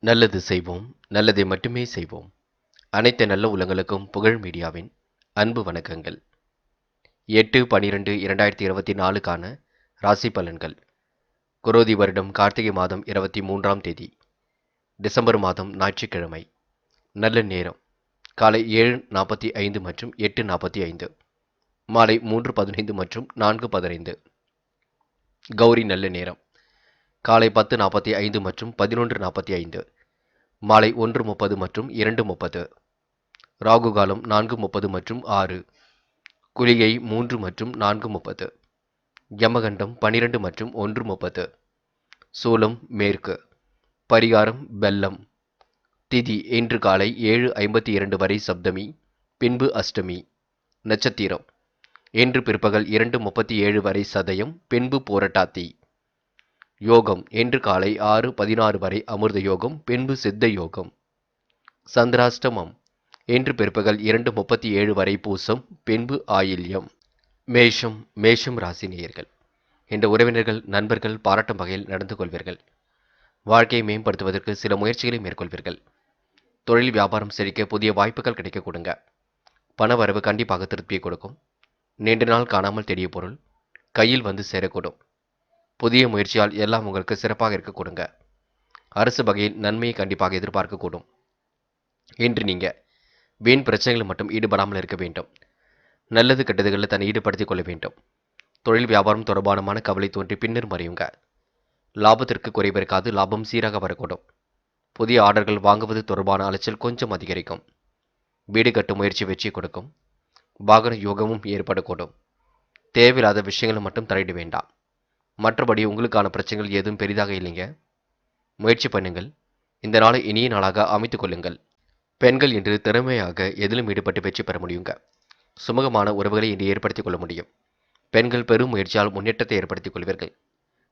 நல்லது செய்வோம், நல்லதை மட்டுமே செய்வோம். அனைத்து நல்ல உள்ளங்களுக்கும் புகழ் மீடியாவின் அன்பு வணக்கங்கள். 8/12/2024க்கான ராசி பலன்கள். குரோதி வருடம் கார்த்திகை மாதம் 23ஆம் தேதி, டிசம்பர் மாதம் ஞாயிற்றுக்கிழமை. நல்ல நேரம் காலை 7:45 மற்றும் 8:45, மாலை 3:15 மற்றும் 4:15. கௌரி நல்ல நேரம் காலை 10:45 மற்றும் 11:45, மாலை 1:30 மற்றும் 2:30. ராகு காலம் 4:30 மற்றும் 6, குளிகை 3 மற்றும் 4:30, யமகண்டம் 12 மற்றும் 1:30. சூலம் மேற்கு. பரிகாரம் வெல்லம். திதி இன்று காலை 7:52 வரை சப்தமி, பின்பு அஷ்டமி. நட்சத்திரம் இன்று பிற்பகல் 2:37 வரை சதயம், பின்பு போரட்டாத்தி. யோகம் இன்று காலை 6:16 வரை அமிர்த யோகம், பின்பு சித்த யோகம். சந்திராஷ்டமம் இன்று பிற்பகல் 2:37 வரை பூசம், பின்பு ஆயில்யம். மேஷம் ராசி நேயர்கள். இந்த உறவினர்கள் நண்பர்கள் பாராட்டும் வகையில் நடந்து கொள்வீர்கள். வாழ்க்கையை மேம்படுத்துவதற்கு சில முயற்சிகளை மேற்கொள்வீர்கள். தொழில் வியாபாரம் செழிக்க புதிய வாய்ப்புகள் கிடைக்க கொடுங்க. பண வரவு கண்டிப்பாக திருப்தியை கொடுக்கும். நீண்ட நாள் காணாமல் தேடிய பொருள் கையில் வந்து சேரக்கூடும். புதிய முயற்சியால் எல்லாம் உங்களுக்கு சிறப்பாக இருக்க கொடுங்க. அரசு வகையில் நன்மையை கண்டிப்பாக எதிர்பார்க்கக்கூடும். இன்று நீங்க வீண் பிரச்சனைகள் மட்டும் ஈடுபடாமல் இருக்க வேண்டும். நல்லது கெட்டதுகளில் தன்னை ஈடுபடுத்திக் கொள்ள வேண்டும். தொழில் வியாபாரம் தொடர்பான கவலை தோன்றி பின்னர் மறையுங்க. லாபத்திற்கு குறைவு இருக்காது, லாபம் சீராக வரக்கூடும். புதிய ஆர்டர்கள் வாங்குவது தொடர்பான அலைச்சல் கொஞ்சம் அதிகரிக்கும். வீடு கட்டும் முயற்சி வெற்றி கொடுக்கும். வாகன யோகமும் ஏற்படக்கூடும். தேவையில்லாத விஷயங்களை மட்டும் தலையிட வேண்டாம். மற்றபடி உங்களுக்கான பிரச்சனைகள் ஏதும் பெரிதாக இல்லைங்க. முயற்சி பண்ணுங்கள். இந்த நாளை இனிய நாளாக அமைத்துக் கொள்ளுங்கள். பெண்கள் இன்று திறமையாக எதிலும் ஈடுபட்டு வெற்றி பெற முடியுங்க. சுமூகமான உறவுகளை இன்று ஏற்படுத்திக் கொள்ள முடியும். பெண்கள் பெரும் முயற்சியால் முன்னேற்றத்தை ஏற்படுத்திக் கொள்வீர்கள்.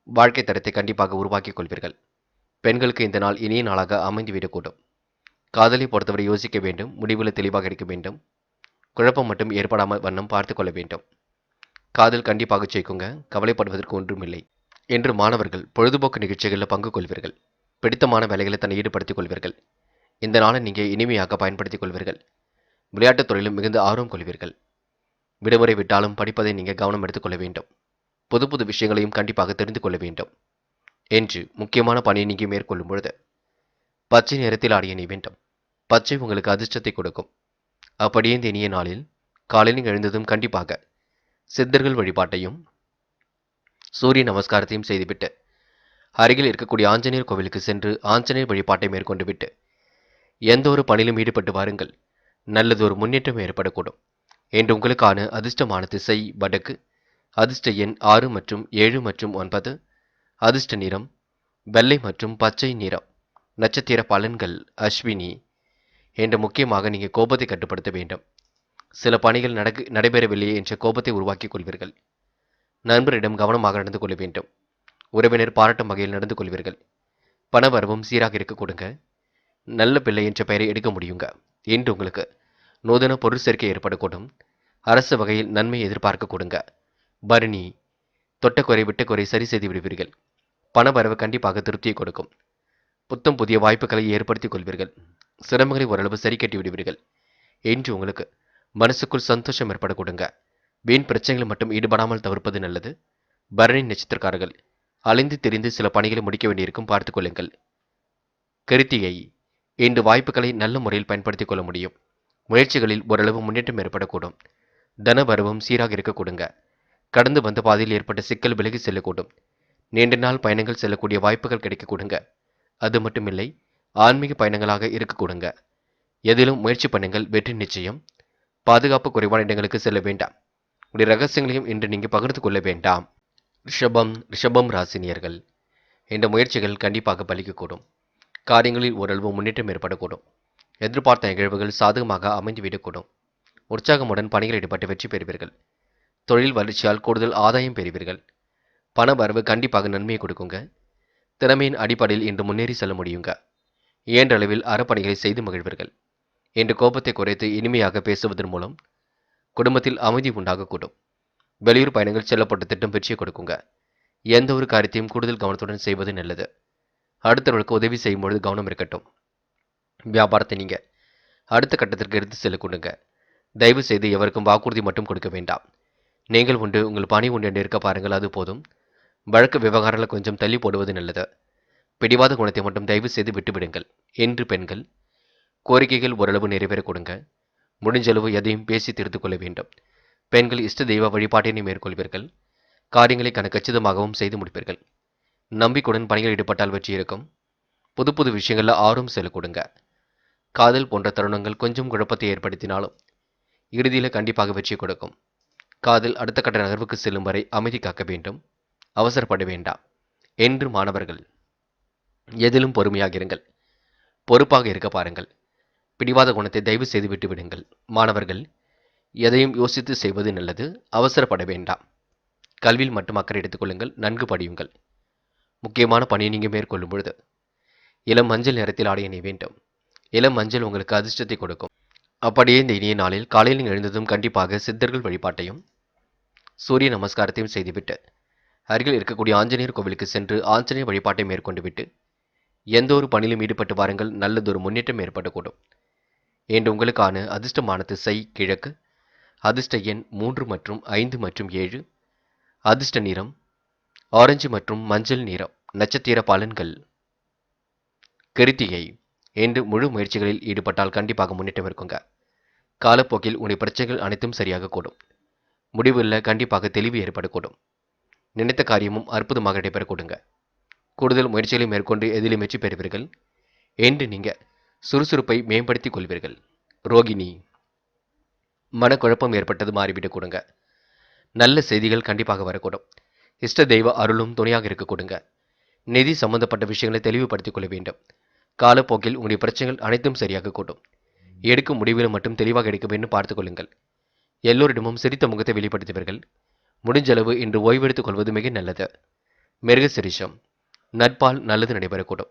வாழ்க்கை தரத்தை கண்டிப்பாக உருவாக்கிக் கொள்வீர்கள். பெண்களுக்கு இந்த நாள் இனிய நாளாக அமைந்துவிடக்கூடும். காதலை பொறுத்தவரை யோசிக்க வேண்டும். முடிவில் தெளிவாக இருக்க வேண்டும். குழப்பம் மட்டும் ஏற்படாமல் வண்ணம் பார்த்துக் கொள்ள வேண்டும். காதல் கண்டிப்பாக ஜெயிக்குங்க. கவலைப்படுவதற்கு ஒன்றுமில்லை. இன்று மாணவர்கள் பொழுதுபோக்கு நிகழ்ச்சிகளில் பங்கு கொள்வீர்கள். பிடித்தமான வேலைகளை தன்னை ஈடுபடுத்திக் கொள்வீர்கள். இந்த நாளை நீங்கள் இனிமையாக பயன்படுத்திக் கொள்வீர்கள். விளையாட்டுத் துறையிலும் மிகுந்த ஆர்வம் கொள்வீர்கள். விடுமுறை விட்டாலும் படிப்பதை நீங்கள் கவனம் எடுத்துக்கொள்ள வேண்டும். புது புது விஷயங்களையும் கண்டிப்பாக தெரிந்து கொள்ள வேண்டும். என்று முக்கியமான பணியை நீங்கள் மேற்கொள்ளும் பொழுது பச்சை நிறத்தில் ஆடிய நீ வேண்டும். பச்சை உங்களுக்கு அதிர்ஷ்டத்தை கொடுக்கும். அப்படியே இந்த இனிய நாளில் காலையில் எழுந்ததும் கண்டிப்பாக சித்தர்கள் வழிபாட்டையும் சூரிய நமஸ்காரத்தையும் செய்துவிட்டு அருகில் இருக்கக்கூடிய ஆஞ்சநேயர் கோவிலுக்கு சென்று ஆஞ்சநேயர் வழிபாட்டை மேற்கொண்டு விட்டு எந்த ஒரு பணியிலும் ஈடுபட்டு வாருங்கள். நல்லதொரு முன்னேற்றம் ஏற்படக்கூடும். என்று உங்களுக்கான அதிர்ஷ்டமான திசை வடக்கு. அதிர்ஷ்ட எண் 6 மற்றும் 7 மற்றும் 9. அதிர்ஷ்ட நிறம் வெள்ளை மற்றும் பச்சை நிறம். நட்சத்திர பலன்கள் அஸ்வினி. என்று முக்கியமாக நீங்கள் கோபத்தை கட்டுப்படுத்த வேண்டும். சில பணிகள் நடைபெறவில்லையே என்ற கோபத்தை உருவாக்கிக் கொள்வீர்கள். நண்பரிடம் கவனமாக நடந்து கொள்ள வேண்டும். உறவினர் பாராட்டும் வகையில் நடந்து கொள்வீர்கள். பண வரவும் சீராக இருக்க கொடுங்க. நல்ல பிள்ளை என்ற பெயரை எடுக்க முடியுங்க. இன்று உங்களுக்கு நூதன பொருள் சேர்க்கை ஏற்படக்கூடும். அரசு வகையில் நன்மை எதிர்பார்க்க கொடுங்க. பரணி. தொட்டக்குறை விட்டக்குறை சரி செய்து விடுவீர்கள். பண வரவு கண்டிப்பாக திருப்தியை கொடுக்கும். புத்தம் புதிய வாய்ப்புகளை ஏற்படுத்திக் கொள்வீர்கள். சிரமங்களை ஓரளவு சரி கட்டி விடுவீர்கள். இன்று உங்களுக்கு மனசுக்குள் சந்தோஷம் ஏற்பட கொடுங்க. வீண் பிரச்சனைகள் மட்டும் ஈடுபடாமல் தவிர்ப்பது நல்லது. பரணி நட்சத்திரக்காரர்கள் அலைந்து திரிந்து சில பணிகளை முடிக்க வேண்டியிருக்கும், பார்த்துக் கொள்ளுங்கள். கிருத்திகை. இன்று வாய்ப்புகளை நல்ல முறையில் பயன்படுத்திக் கொள்ள முடியும். முயற்சிகளில் ஓரளவு முன்னேற்றம் ஏற்படக்கூடும். தன வரவும் சீராக இருக்க கொடுங்க. கடந்து வந்த பாதையில் ஏற்பட்ட சிக்கல் விலகி செல்லக்கூடும். நீண்ட நாள் பயணங்கள் செல்லக்கூடிய வாய்ப்புகள் கிடைக்க கொடுங்க. அது மட்டுமில்லை, ஆன்மீக பயணங்களாக இருக்க கொடுங்க. எதிலும் முயற்சி பண்ணுங்கள், வெற்றி நிச்சயம். பாதுகாப்பு குறைவான இடங்களுக்கு செல்ல வேண்டாம். உடைய ரகசியங்களையும் இன்று நீங்கள் பகிர்ந்து கொள்ள வேண்டாம். ரிஷபம் ராசினியர்கள். இந்த முயற்சிகள் கண்டிப்பாக பலிக்கக்கூடும். காரியங்களில் ஓரளவு முன்னேற்றம் ஏற்படக்கூடும். எதிர்பார்த்த நிகழ்வுகள் சாதகமாக அமைந்துவிடக்கூடும். உற்சாகமுடன் பணிகள் ஈடுபட்டு வெற்றி பெறுவீர்கள். தொழில் வளர்ச்சியால் கூடுதல் ஆதாயம் பெறுவீர்கள். பண வரவு கண்டிப்பாக நன்மையை கொடுக்குங்க. திறமையின் அடிப்படையில் இன்று முன்னேறி செல்ல முடியுங்க. இயன்ற அளவில் அறப்பணிகளை செய்து மகிழ்வீர்கள். இன்று கோபத்தை குறைத்து இனிமையாக பேசுவதன் மூலம் குடும்பத்தில் அமைதி உண்டாகக்கூடும். வெளியூர் பயணங்கள் செல்லப்பட்ட திட்டம் வெற்றியை கொடுக்குங்க. எந்த ஒரு காரியத்தையும் கூடுதல் கவனத்துடன் செய்வது நல்லது. அடுத்தவர்களுக்கு உதவி செய்யும் பொழுது கவனம் இருக்கட்டும். வியாபாரத்தை நீங்க அடுத்த கட்டத்திற்கு எடுத்து செல்ல கொடுங்க. தயவு செய்து எவருக்கும் வாக்குறுதி மட்டும் கொடுக்க வேண்டாம். நீங்கள் உண்டு, உங்கள் பணி உண்டு என்று இருக்க பாருங்கள், அது போதும். வழக்கு விவகாரங்களை கொஞ்சம் தள்ளி போடுவது நல்லது. பிடிவாத குணத்தை மட்டும் தயவு செய்து விட்டுவிடுங்கள். என்று பெண்கள் கோரிக்கைகள் ஓரளவு நிறைவேற கொடுங்க. முடிஞ்சளவு எதையும் பேசி தீர்த்து கொள்ள வேண்டும். பெண்கள் இஷ்ட தெய்வ வழிபாட்டினை மேற்கொள்வீர்கள். காரியங்களை கச்சிதமாகவும் செய்து முடிப்பீர்கள். நம்பிக்கையுடன் பணிகள் ஈடுபட்டால் வெற்றி இருக்கும். புது புது விஷயங்களில் ஆர்வம் செல்ல கொடுங்க. காதல் போன்ற தருணங்கள் கொஞ்சம் குழப்பத்தை ஏற்படுத்தினாலும் இறுதியில் கண்டிப்பாக வெற்றி கொடுக்கும். காதல் அடுத்த கட்ட நகர்வுக்கு செல்லும் வரை அமைதி காக்க வேண்டும். அவசரப்பட வேண்டாம். என்று மாணவர்கள் எதிலும் பொறுமையாக இருங்கள். பொறுப்பாக இருக்க பாருங்கள். பிடிவாத குணத்தை தயவு செய்து விட்டு விடுங்கள். மாணவர்கள் எதையும் யோசித்து செய்வது நல்லது. அவசரப்பட வேண்டாம். கல்வியில் மட்டும் அக்கறை எடுத்துக் கொள்ளுங்கள். நன்கு படியுங்கள். முக்கியமான பணியை நீங்கள் மேற்கொள்ளும் பொழுது இளம் மஞ்சள் நிறத்தில் ஆடை அணிய வேண்டும். இளம் மஞ்சள் உங்களுக்கு அதிர்ஷ்டத்தை கொடுக்கும். அப்படியே இந்த இனிய நாளில் காலையில் எழுந்ததும் கண்டிப்பாக சித்தர்கள் வழிபாட்டையும் சூரிய நமஸ்காரத்தையும் செய்துவிட்டு அருகில் இருக்கக்கூடிய ஆஞ்சநேயர் கோவிலுக்கு சென்று ஆஞ்சநேயர் வழிபாட்டை மேற்கொண்டு விட்டு எந்த ஒரு பணியிலும் ஈடுபட்டு வாருங்கள். நல்லதொரு முன்னேற்றம் ஏற்படக்கூடும். என்று உங்களுக்கான அதிர்ஷ்டமான திசை கிழக்கு. அதிர்ஷ்ட எண் 3 மற்றும் 5 மற்றும் 7. அதிர்ஷ்ட நிறம் ஆரஞ்சு மற்றும் மஞ்சள் நிறம். நட்சத்திர பலன்கள். கிருத்திகை. என்று முழு முயற்சிகளில் ஈடுபட்டால் கண்டிப்பாக முன்னேற்றம் இருக்குங்க. காலப்போக்கில் உங்களுடைய பிரச்சனைகள் அனைத்தும் சரியாக கூடும். முடிவில் கண்டிப்பாக தெளிவு ஏற்படக்கூடும். நினைத்த காரியமும் அற்புதமாக நடைபெற கொடுங்க. கூடுதல் முயற்சிகளை மேற்கொண்டு எதிலும் வெற்றி பெறுவீர்கள். என்று நீங்கள் சுறுசுறுப்பை மேம்படுத்திக் கொள்வீர்கள். ரோகிணி. மனக்குழப்பம் ஏற்பட்டது மாறிவிட்டு கொடுங்க. நல்ல செய்திகள் கண்டிப்பாக வரக்கூடும். இஷ்ட தெய்வ அருளும் துணையாக இருக்க கொடுங்க. நிதி சம்பந்தப்பட்ட விஷயங்களை தெளிவுபடுத்திக் கொள்ள வேண்டும். காலப்போக்கில் உங்களுடைய பிரச்சனைகள் அனைத்தும் சரியாக கூடும். எடுக்கும் முடிவில் மட்டும் தெளிவாக எடுக்க வேண்டும். பார்த்துக் கொள்ளுங்கள். எல்லோரிடமும் சிரித்த முகத்தை வெளிப்படுத்துவீர்கள். முடிஞ்சளவு இன்று ஓய்வெடுத்துக் கொள்வது மிக நல்லது. மிருக சிரிஷம். நட்பால் நல்லது நடைபெறக்கூடும்.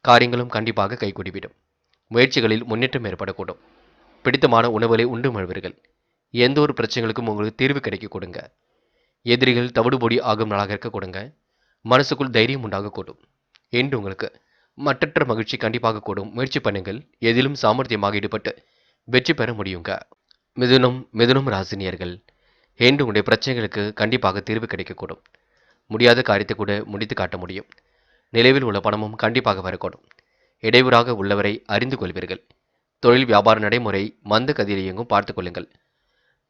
காரியங்களும் கண்டிப்பாக கைகூடிவிடும். முயற்சிகளில் முன்னேற்றம் ஏற்படக்கூடும். பிடித்தமான உணவுகளை உண்டு மழுவீர்கள். எந்த ஒரு பிரச்சனைகளுக்கும் உங்களுக்கு தீர்வு கிடைக்க கொடுங்க. எதிரிகள் தவிடுபொடி ஆகும் நாளாக இருக்க கொடுங்க. மனசுக்குள் தைரியம் உண்டாகக்கூடும். என்று உங்களுக்கு மற்றற்ற மகிழ்ச்சி கண்டிப்பாக கூடும். முயற்சி பண்ணுங்கள். எதிலும் சாமர்த்தியமாக ஈடுபட்டு வெற்றி பெற முடியுங்க. மிதுனம் ராசினியர்கள். என்று உங்களுடைய பிரச்சனைகளுக்கு கண்டிப்பாக தீர்வு கிடைக்கக்கூடும். முடியாத காரியத்தை கூட முடித்து காட்ட முடியும். நிலைவில் உள்ள பணமும் கண்டிப்பாக வரக்கூடும். இடையூறாக உள்ளவரை அறிந்து கொள்வீர்கள். தொழில் வியாபார நடைமுறை மந்த கதியில் இயங்கும். பார்த்துக் கொள்ளுங்கள்.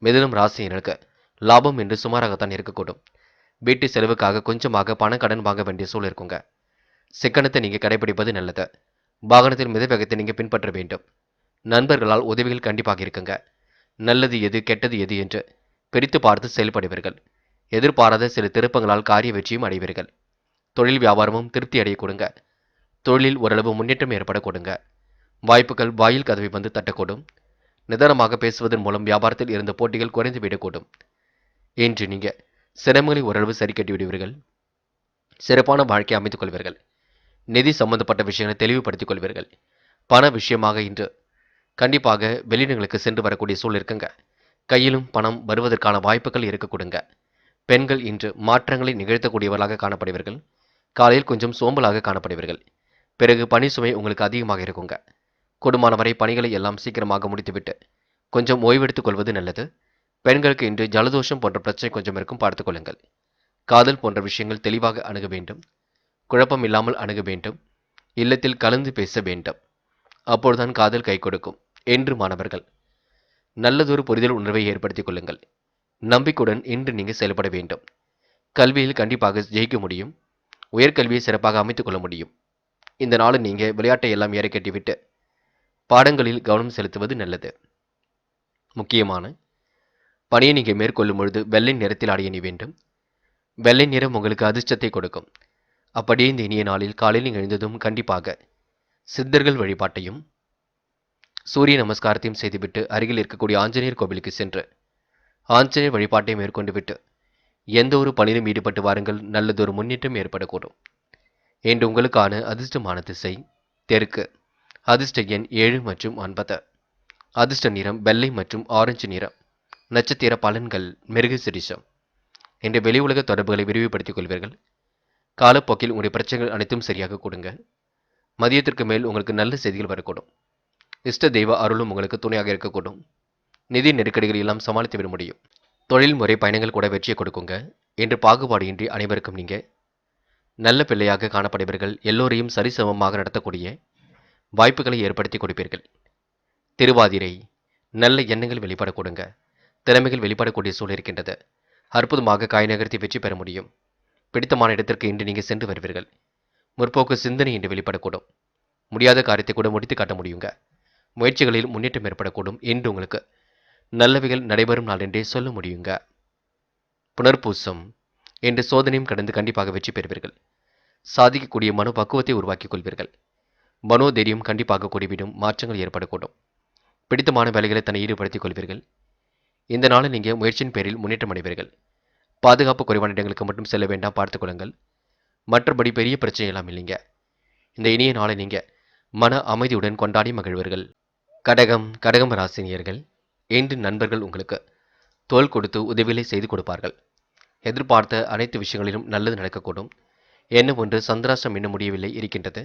மிதுனம் ராசியினருக்கு லாபம் என்று சுமாராகத்தான் இருக்கக்கூடும். வீட்டு செலவுக்காக கொஞ்சமாக பண கடன் வாங்க வேண்டிய சூழல் இருக்குங்க. சிக்கனத்தை நீங்கள் கடைபிடிப்பது நல்லது. வாகனத்தில் மித வேகத்தை நீங்கள் பின்பற்ற வேண்டும். நண்பர்களால் உதவிகள் கண்டிப்பாக இருக்குங்க. நல்லது எது கெட்டது எது என்று பிரித்து பார்த்து செயல்படுவீர்கள். எதிர்பாராத சில திருப்பங்களால் காரிய வெற்றியும் அடைவீர்கள். தொழில் வியாபாரமும் திருப்தி அடைய கொடுங்க. தொழிலில் ஓரளவு முன்னேற்றம் ஏற்பட கொடுங்க. வாய்ப்புகள் வாயில் கதவை வந்து தட்டக்கூடும். நிதானமாக பேசுவதன் மூலம் வியாபாரத்தில் இருந்த போட்டிகள் குறைந்து விடக்கூடும். இன்று நீங்கள் சிரமங்களை ஓரளவு சரி கட்டி விடுவீர்கள். சிறப்பான வாழ்க்கை அமைத்துக் கொள்வீர்கள். நிதி சம்பந்தப்பட்ட விஷயங்களை தெளிவுபடுத்திக் கொள்வீர்கள். பண விஷயமாக இன்று கண்டிப்பாக வெளியிடங்களுக்கு சென்று வரக்கூடிய சூழல் இருக்குங்க. கையிலும் பணம் வருவதற்கான வாய்ப்புகள் இருக்க கொடுங்க. பெண்கள் இன்று மாற்றங்களை நிகழ்த்தக்கூடியவர்களாக காணப்படுவீர்கள். காலையில் கொஞ்சம் சோம்பலாக காணப்படுவீர்கள். பிறகு பணி சுமை உங்களுக்கு அதிகமாக இருக்குங்க. கூடுமானவரை பணிகளை எல்லாம் சீக்கிரமாக முடித்துவிட்டு கொஞ்சம் ஓய்வெடுத்துக் கொள்வது நல்லது. பெண்களுக்கு இன்று ஜலதோஷம் போன்ற பிரச்சனை கொஞ்சம் இருக்கும். பார்த்துக் கொள்ளுங்கள். காதல் போன்ற விஷயங்கள் தெளிவாக அணுக வேண்டும். குழப்பம் இல்லாமல் அணுக வேண்டும். இல்லத்தில் கலந்து பேச வேண்டும். அப்பொழுதுதான் காதல் கை கொடுக்கும். என்று மாணவர்கள் நல்லதொரு புரிதல் உணர்வை ஏற்படுத்திக் கொள்ளுங்கள். நம்பிக்கையுடன் இன்று நீங்கள் செயல்பட வேண்டும். கல்வியில் கண்டிப்பாக ஜெயிக்க முடியும். உயர்கல்வியை சிறப்பாக அமைத்துக் கொள்ள முடியும். இந்த நாளில் நீங்கள் விளையாட்டை எல்லாம் ஏற கட்டிவிட்டு பாடங்களில் கவனம் செலுத்துவது நல்லது. முக்கியமான பணியை நீங்கள் மேற்கொள்ளும் பொழுது வெள்ளை நிறத்தில் ஆடை அணிய வேண்டும். வெள்ளை நிறம் உங்களுக்கு அதிர்ஷ்டத்தை கொடுக்கும். அப்படியே இந்த இனிய நாளில் காலையில் எழுந்ததும் கண்டிப்பாக சித்தர்கள் வழிபாட்டையும் சூரிய நமஸ்காரத்தையும் செய்துவிட்டு அருகில் இருக்கக்கூடிய ஆஞ்சநேயர் கோவிலுக்கு சென்று ஆஞ்சநேயர் வழிபாட்டை மேற்கொண்டு விட்டு எந்த ஒரு பணியிலும் ஈடுபட்டு வாருங்கள். நல்லதொரு முன்னேற்றம் ஏற்படக்கூடும். என்று உங்களுக்கான அதிர்ஷ்டமான திசை தெற்கு. அதிர்ஷ்ட எண் 7 மற்றும் 9. அதிர்ஷ்ட நிறம் வெள்ளை மற்றும் ஆரஞ்சு நிறம். நட்சத்திர பலன்கள் மிருக சிரிஷம். இன்று வெளி உலக தொடர்புகளை விரிவுபடுத்திக் கொள்வீர்கள். காலப்போக்கில் உங்களுடைய பிரச்சனைகள் அனைத்தும் சரியாக கொடுங்க. மதியத்திற்கு மேல் உங்களுக்கு நல்ல செய்திகள் வரக்கூடும். இஷ்ட தெய்வ அருளும் உங்களுக்கு துணையாக இருக்கக்கூடும். நிதி நெருக்கடிகள் எல்லாம் சமாளித்து விட முடியும். தொழில்முறை பயணங்கள் கூட வெற்றியை கொடுக்குங்க. இன்று பாகுபாடு இன்றி அனைவருக்கும் நீங்க நல்ல பிள்ளையாக காணப்படுவீர்கள். எல்லோரையும் சரிசமமாக நடத்தக்கூடிய வாய்ப்புகளை ஏற்படுத்தி கொடுப்பீர்கள். திருவாதிரை நல்ல எண்ணங்கள் வெளிப்பட கொடுங்க. திறமைகள் வெளிப்படக்கூடிய சூழல் இருக்கின்றது. அற்புதமாக காய் நகர்த்தி வெற்றி பெற முடியும். பிடித்தமான இடத்திற்கு இன்று நீங்கள் சென்று வருவீர்கள். முற்போக்கு சிந்தனை இன்று வெளிப்படக்கூடும். முடியாத காரியத்தை கூட முடித்து காட்ட முடியுங்க. முயற்சிகளில் முன்னேற்றம் ஏற்படக்கூடும். என்று உங்களுக்கு நல்லவைகள் நடைபெறும் நாள் என்றே சொல்ல முடியுங்க. புனர்பூசம் என்று சோதனையும் கடந்து கண்டிப்பாக வெற்றி பெறுவீர்கள். சாதிக்கக்கூடிய மனோ பக்குவத்தை உருவாக்கிக் கொள்வீர்கள். மனோதைரியம் கண்டிப்பாக கூடிவிடும். மாற்றங்கள் ஏற்படக்கூடும். பிடித்தமான வேலைகளை தன்னை ஈடுபடுத்திக் கொள்வீர்கள். இந்த நாளில் நீங்கள் முயற்சியின் பேரில் முன்னேற்றம் அடைவீர்கள். பாதுகாப்பு குறைவான இடங்களுக்கு மட்டும் செல்ல வேண்டாம், பார்த்துக் கொள்ளுங்கள். மற்றபடி பெரிய பிரச்சனை எல்லாம் இல்லைங்க. இந்த இனிய நாளை நீங்க மன அமைதியுடன் கொண்டாடி மகிழ்வீர்கள். கடகம் ராசினியர்கள், இன்று நண்பர்கள் உங்களுக்கு தோள் கொடுத்து உதவிகளை செய்து கொடுப்பார்கள். எதிர்பார்த்த அனைத்து விஷயங்களிலும் நல்லது நடக்கக்கூடும். என்ன ஒன்று சந்திராஷ்டம் இன்னும் முடியவில்லை இருக்கின்றது.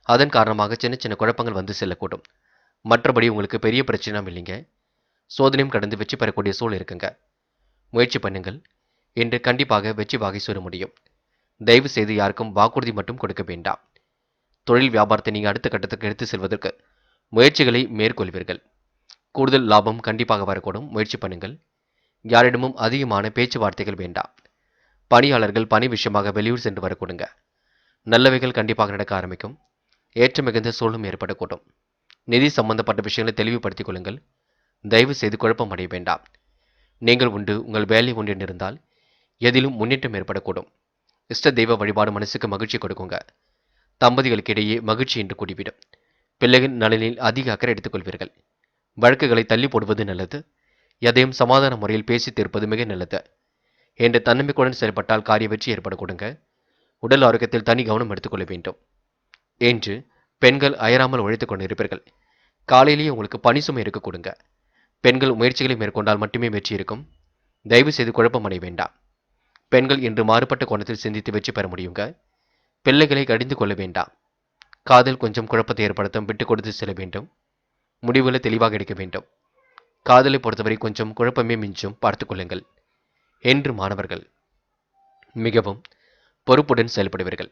அதன் காரணமாக சின்ன சின்ன குழப்பங்கள் வந்து செல்லக்கூடும். மற்றபடி உங்களுக்கு பெரிய பிரச்சனை இல்லைங்க. சோதனையும் கடந்து வெற்றி பெறக்கூடிய சூழல் இருக்குங்க. முயற்சி பண்ணுங்கள். இன்று கண்டிப்பாக வெற்றி வாகை சூற முடியும். தயவு செய்து யாருக்கும் வாக்குறுதி மட்டும் கொடுக்க வேண்டாம். தொழில் வியாபாரத்தை நீங்கள் அடுத்த கட்டத்துக்கு எடுத்து செல்வதற்கு முயற்சிகளை மேற்கொள்வீர்கள். கூடுதல் லாபம் கண்டிப்பாக வரக்கூடும். முயற்சி பண்ணுங்கள். யாரிடமும் அதிகமான பேச்சுவார்த்தைகள் வேண்டாம். பணியாளர்கள் பணி விஷயமாக வெளியூர் சென்று வரக்கூடுங்க. நல்லவைகள் கண்டிப்பாக நடக்க ஆரம்பிக்கும். ஏற்ற மிகுந்த சூழலும் ஏற்படக்கூடும். நிதி சம்பந்தப்பட்ட விஷயங்களை தெளிவுபடுத்திக் கொள்ளுங்கள். தயவு செய்து குழப்பம் அடைய வேண்டாம். நீங்கள் உண்டு, உங்கள் வேலை ஒன்று இருந்தால் எதிலும் முன்னேற்றம் ஏற்படக்கூடும். இஷ்ட தெய்வ வழிபாடு மனசுக்கு மகிழ்ச்சி கொடுக்குங்க. தம்பதிகளுக்கு இடையே மகிழ்ச்சி என்று கூடிவிடும். பிள்ளைகளின் நலனில் அதிக அக்கறை எடுத்துக்கொள்வீர்கள். வழக்குகளை தள்ளி போடுவது நல்லது. எதையும் சமாதான முறையில் பேசி தீர்ப்பது மிக நல்லது. என்ற தன்னம்பிக்கையுடன் செயல்பட்டால் காரிய வெற்றி ஏற்பட கொடுங்க. உடல் ஆரோக்கியத்தில் தனி கவனம் எடுத்துக்கொள்ள வேண்டும். என்று பெண்கள் அயராமல் உழைத்துக் கொண்டிருப்பீர்கள். காலையிலேயே உங்களுக்கு பணி சுமை இருக்க கொடுங்க. பெண்கள் முயற்சிகளை மேற்கொண்டால் மட்டுமே வெற்றி இருக்கும். தயவு செய்து குழப்பம் அடைய வேண்டாம். பெண்கள் இன்று மாறுபட்ட கோணத்தில் சிந்தித்து வெற்றி பெற முடியுங்க. பிள்ளைகளை கடிந்து கொள்ள வேண்டாம். காதல் கொஞ்சம் குழப்பத்தை ஏற்படுத்தும். விட்டு கொடுத்து செல்ல வேண்டும். முடிவுகளை தெளிவாக எடுக்க வேண்டும். காதலை பொறுத்தவரை கொஞ்சம் குழப்பமே மிஞ்சும், பார்த்துக் கொள்ளுங்கள். என்று மாணவர்கள் மிகவும் பொறுப்புடன் செயல்படுவீர்கள்.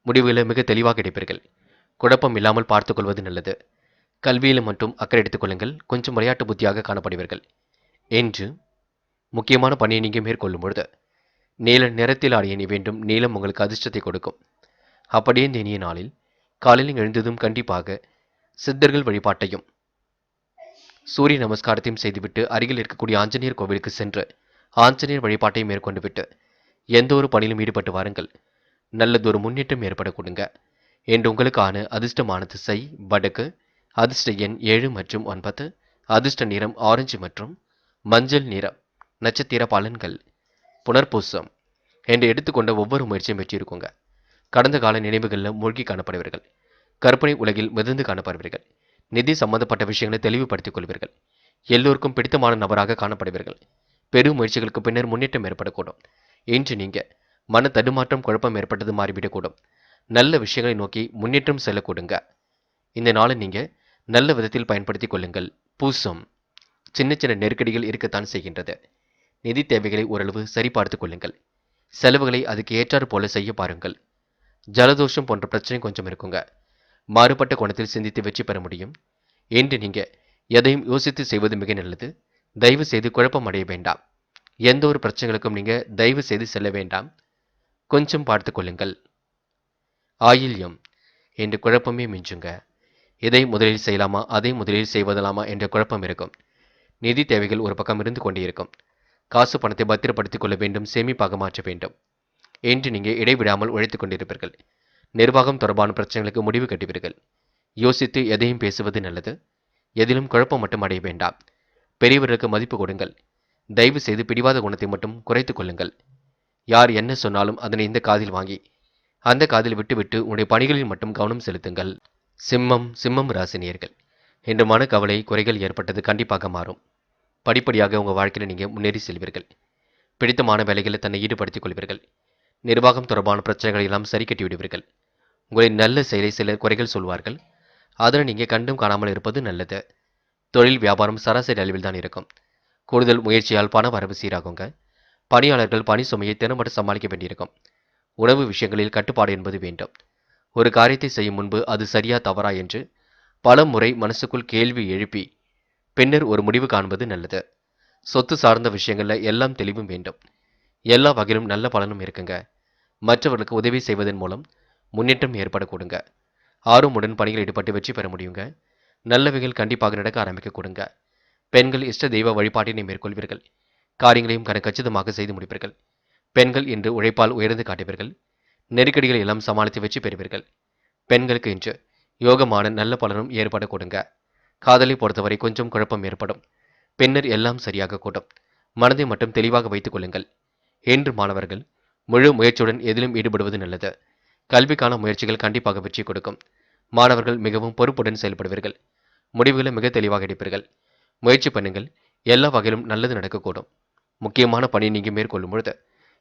முடிவுகளை மிக தெளிவாக எடுப்பீர்கள். குழப்பம் இல்லாமல் பார்த்துக் கொள்வது நல்லது. கல்வியில் மட்டும் அக்கறை எடுத்துக் கொள்ளுங்கள். கொஞ்சம் விளையாட்டு புத்தியாக காணப்படுவீர்கள். என்று முக்கியமான பணியை நீங்கள் மேற்கொள்ளும் பொழுது நீல நிறத்தில் ஆடிய அணி வேண்டும். நீளம் உங்களுக்கு அதிர்ஷ்டத்தை கொடுக்கும். அப்படியே இந்த இனிய நாளில் காலையில் எழுந்ததும் கண்டிப்பாக சித்தர்கள் வழிபாட்டையும் சூரிய நமஸ்காரத்தையும் செய்துவிட்டு அருகில் இருக்கக்கூடிய ஆஞ்சநேயர் கோவிலுக்கு சென்று ஆஞ்சநேயர் வழிபாட்டை மேற்கொண்டு விட்டு எந்த ஒரு பணியிலும் ஈடுபட்டு வாருங்கள். நல்லதொரு முன்னேற்றம் ஏற்பட கொடுங்க. என்று உங்களுக்கான அதிர்ஷ்டமான திசை வடக்கு, அதிர்ஷ்ட எண் 7 மற்றும் 9, அதிர்ஷ்ட நிறம் ஆரஞ்சு மற்றும் மஞ்சள் நிறம். நட்சத்திர பலன்கள். புனர்பூசம் என்று எடுத்துக்கொண்ட ஒவ்வொரு முயற்சியும் வெற்றி இருக்குங்க. கடந்த கால நினைவுகளில் மூழ்கி காணப்படுவீர்கள். கற்பனை உலகில் மிதந்து காணப்படுவீர்கள். நிதி சம்பந்தப்பட்ட விஷயங்களை தெளிவுபடுத்திக் கொள்வீர்கள். எல்லோருக்கும் பிடித்தமான நபராக காணப்படுவீர்கள். பெரும் முயற்சிகளுக்கு பின்னர் முன்னேற்றம் ஏற்படக்கூடும். இன்று நீங்க மன தடுமாற்றம் குழப்பம் ஏற்பட்டது மாறிவிடக்கூடும். நல்ல விஷயங்களை நோக்கி முன்னேற்றம் செல்லக்கூடுங்க. இந்த நாளை நீங்க நல்ல விதத்தில் பயன்படுத்திக் கொள்ளுங்கள். பூசம் சின்ன சின்ன நெருக்கடிகள் இருக்கத்தான் செய்கின்றது. நிதி தேவைகளை ஓரளவு சரிபார்த்துக் கொள்ளுங்கள். செலவுகளை அதுக்கு ஏற்றாறு போல செய்ய பாருங்கள். ஜலதோஷம் போன்ற பிரச்சனை கொஞ்சம் இருக்குங்க. மாறுபட்ட கோணத்தில் சிந்தித்து வெற்றி பெற முடியும். என்று நீங்க எதையும் யோசித்து செய்வது மிக நல்லது. தயவு செய்து குழப்பம் அடைய வேண்டாம். எந்த ஒரு பிரச்சனைகளுக்கும் நீங்க தயவு செய்து செல்ல வேண்டாம். கொஞ்சம் பார்த்துக் கொள்ளுங்கள். ஆயில்யம் என்று குழப்பமே மிஞ்சுங்க. இதை முதலில் செய்யலாமா, அதை முதலில் செய்வதலாமா என்ற குழப்பம் இருக்கும். நிதி தேவைகள் ஒரு பக்கம் இருந்து கொண்டே இருக்கும். காசு பணத்தை பத்திரப்படுத்திக் கொள்ள வேண்டும். சேமிப்பாக மாற்ற வேண்டும். என்று நீங்க இடைவிடாமல் உழைத்துக் கொண்டிருப்பீர்கள். நிர்வாகம் தொடர்பான பிரச்சனைகளுக்கு முடிவு கட்டுவீர்கள். யோசித்து எதையும் பேசுவது நல்லது. எதிலும் குழப்பம் மட்டும் அடைய வேண்டாம். பெரியவர்களுக்கு மதிப்பு கொடுங்கள். தயவு செய்து பிடிவாத குணத்தை மட்டும் குறைத்துக் கொள்ளுங்கள். யார் என்ன சொன்னாலும் அதனை இந்த காதில் வாங்கி அந்த காதில் விட்டுவிட்டு உங்களுடைய பணிகளில் மட்டும் கவனம் செலுத்துங்கள். சிம்மம் ராசினியர்கள், இன்று மனக்கவலை குறைகள் ஏற்பட்டது கண்டிப்பாக மாறும். படிப்படியாக உங்கள் வாழ்க்கையில் நீங்கள் முன்னேறி செல்வீர்கள். பிடித்தமான வேலைகளை தன்னை ஈடுபடுத்திக் கொள்வீர்கள். நிர்வாகம் தொடர்பான பிரச்சனைகளை எல்லாம் சரி கட்டி விடுவீர்கள். உங்களின் நல்ல செயலை சிலர் குறைகள் சொல்வார்கள். அதனை நீங்க கண்டும் காணாமல் இருப்பது நல்லது. தொழில் வியாபாரம் சராசரி அளவில் தான் இருக்கும். கூடுதல் முயற்சியால் பண வரவு சீராகுங்க. பணியாளர்கள் பணி சுமையை திறம்பட சமாளிக்க வேண்டியிருக்கும். உணவு விஷயங்களில் கட்டுப்பாடு என்பது வேண்டும். ஒரு காரியத்தை செய்யும் முன்பு அது சரியா தவறா என்று பல முறை மனசுக்குள் கேள்வி எழுப்பி பின்னர் ஒரு முடிவு காண்பது நல்லது. சொத்து சார்ந்த விஷயங்கள்ல எல்லாம் தெளிவும் வேண்டும். எல்லா வகையிலும் நல்ல பலனும் இருக்குங்க. மற்றவர்களுக்கு உதவி செய்வதன் மூலம் முன்னேற்றம் ஏற்பட கொடுங்க. ஆர்வமுடன் பணியில் ஈடுபட்டு வெற்றி பெற முடியுங்க. நல்லவைகள் கண்டிப்பாக நடக்க ஆரம்பிக்க கொடுங்க. பெண்கள் இஷ்ட தெய்வ வழிபாட்டினை மேற்கொள்வீர்கள். காரியங்களையும் கச்சிதமாக செய்து முடிப்பீர்கள். பெண்கள் இன்று உழைப்பால் உயர்ந்து காட்டுவீர்கள். நெருக்கடிகளை எல்லாம் சமாளித்து வெற்றி பெறுவீர்கள். பெண்களுக்கு இன்று யோகமான நல்ல பலனும் ஏற்பட கொடுங்க. காதலை பொறுத்தவரை கொஞ்சம் குழப்பம் ஏற்படும். பின்னர் எல்லாம் சரியாக கூடும். மனதை மட்டும் தெளிவாக வைத்துக் கொள்ளுங்கள். இன்று மாணவர்கள் முழு முயற்சியுடன் எதிலும் ஈடுபடுவது நல்லது. கல்விக்கான முயற்சிகள் கண்டிப்பாக வெற்றி கொடுக்கும். மாணவர்கள் மிகவும் பொறுப்புடன் செயல்படுவீர்கள். முடிவுகளை மிக தெளிவாக எடுப்பீர்கள். முயற்சி பண்ணுங்கள். எல்லா வகையிலும் நல்லது நடக்கக்கூடும். முக்கியமான பணி நீங்க மேற்கொள்ளும் பொழுது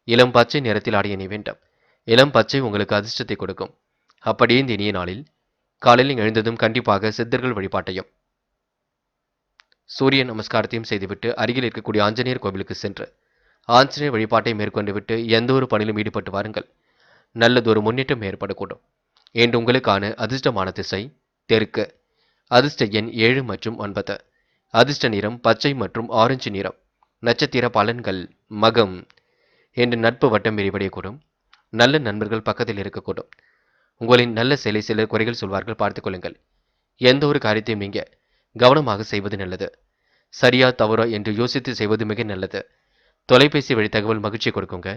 இளம் பச்சை நிறத்தில் ஆடை அணிய வேண்டும். இளம் பச்சை உங்களுக்கு அதிர்ஷ்டத்தை கொடுக்கும். அப்படியே இந்த இனிய நாளில் காலையில் எழுந்ததும் கண்டிப்பாக சித்தர்கள் வழிபாட்டையும் சூரிய நமஸ்காரத்தையும் செய்துவிட்டு அருகில் இருக்கக்கூடிய ஆஞ்சநேயர் கோவிலுக்கு சென்று ஆஞ்சநேயர் வழிபாட்டை மேற்கொண்டு விட்டு எந்த ஒரு பணியிலும் ஈடுபட்டு வாருங்கள். நல்லதொரு முன்னேற்றம் ஏற்படக்கூடும். இன்று உங்களுக்கான அதிர்ஷ்டமான திசை தெற்கு. அதிர்ஷ்ட எண் 7 மற்றும் 9. அதிர்ஷ்ட நிறம் பச்சை மற்றும் ஆரஞ்சு நிறம். நட்சத்திர பலன்கள் மகம். இன்று நட்பு வட்டம் விரிவடையக்கூடும். நல்ல நண்பர்கள் பக்கத்தில் இருக்கக்கூடும். உங்களின் நல்ல செயலை சிலர் குறைகள் சொல்வார்கள், பார்த்துக் கொள்ளுங்கள். எந்த ஒரு காரியத்தையும் நீங்க கவனமாக செய்வது நல்லது. சரியா தவறா என்று யோசித்து செய்வது மிக நல்லது. தொலைபேசி வழி தகவல் மகிழ்ச்சி கொடுக்குங்க.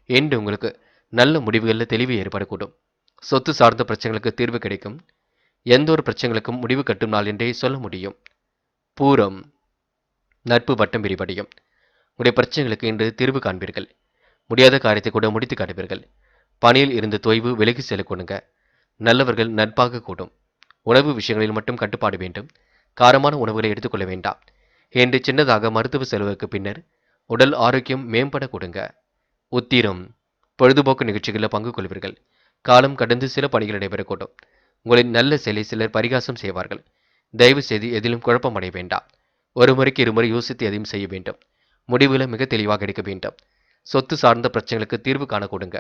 இன்று உங்களுக்கு நல்ல முடிவுகளில் தெளிவு ஏற்படக்கூடும். சொத்து சார்ந்த பிரச்சனைகளுக்கு தீர்வு கிடைக்கும். எந்த ஒரு பிரச்சனைகளுக்கும் முடிவு கட்டும் நாள் என்றே சொல்ல முடியும். பூரம். நட்பு வட்டம் விரிவடையும். உடைய பிரச்சனைகளுக்கு இன்று தீர்வு காண்பீர்கள். முடியாத காரியத்தை கூட முடித்து காட்டுவீர்கள். பணியில் இருந்து தொய்வு விலகி செல்ல கொடுங்க. நல்லவர்கள் நட்பாக கூடும். உணவு விஷயங்களில் மட்டும் கட்டுப்பாடு வேண்டும். காரமான உணவுகளை எடுத்துக்கொள்ள வேண்டாம். இன்று சின்னதாக மருத்துவ செலவுக்கு பின்னர் உடல் ஆரோக்கியம் மேம்பட கொடுங்க. உத்திரம். பொழுதுபோக்கு நிகழ்ச்சிகளில் பங்கு கொள்வீர்கள். காலம் கடந்து சில பணிகள் நடைபெறக்கூடும். உங்களின் நல்ல செயலை சிலர் பரிகாசம் செய்வார்கள். தயவு செய்து எதிலும் குழப்பம் அடைய வேண்டாம். ஒரு முறைக்கு இருமுறை யோசித்து எதையும் செய்ய வேண்டும். முடிவுகளை மிக தெளிவாக எடுக்க வேண்டும். சொத்து சார்ந்த பிரச்சனைகளுக்கு தீர்வு காண கொடுங்க.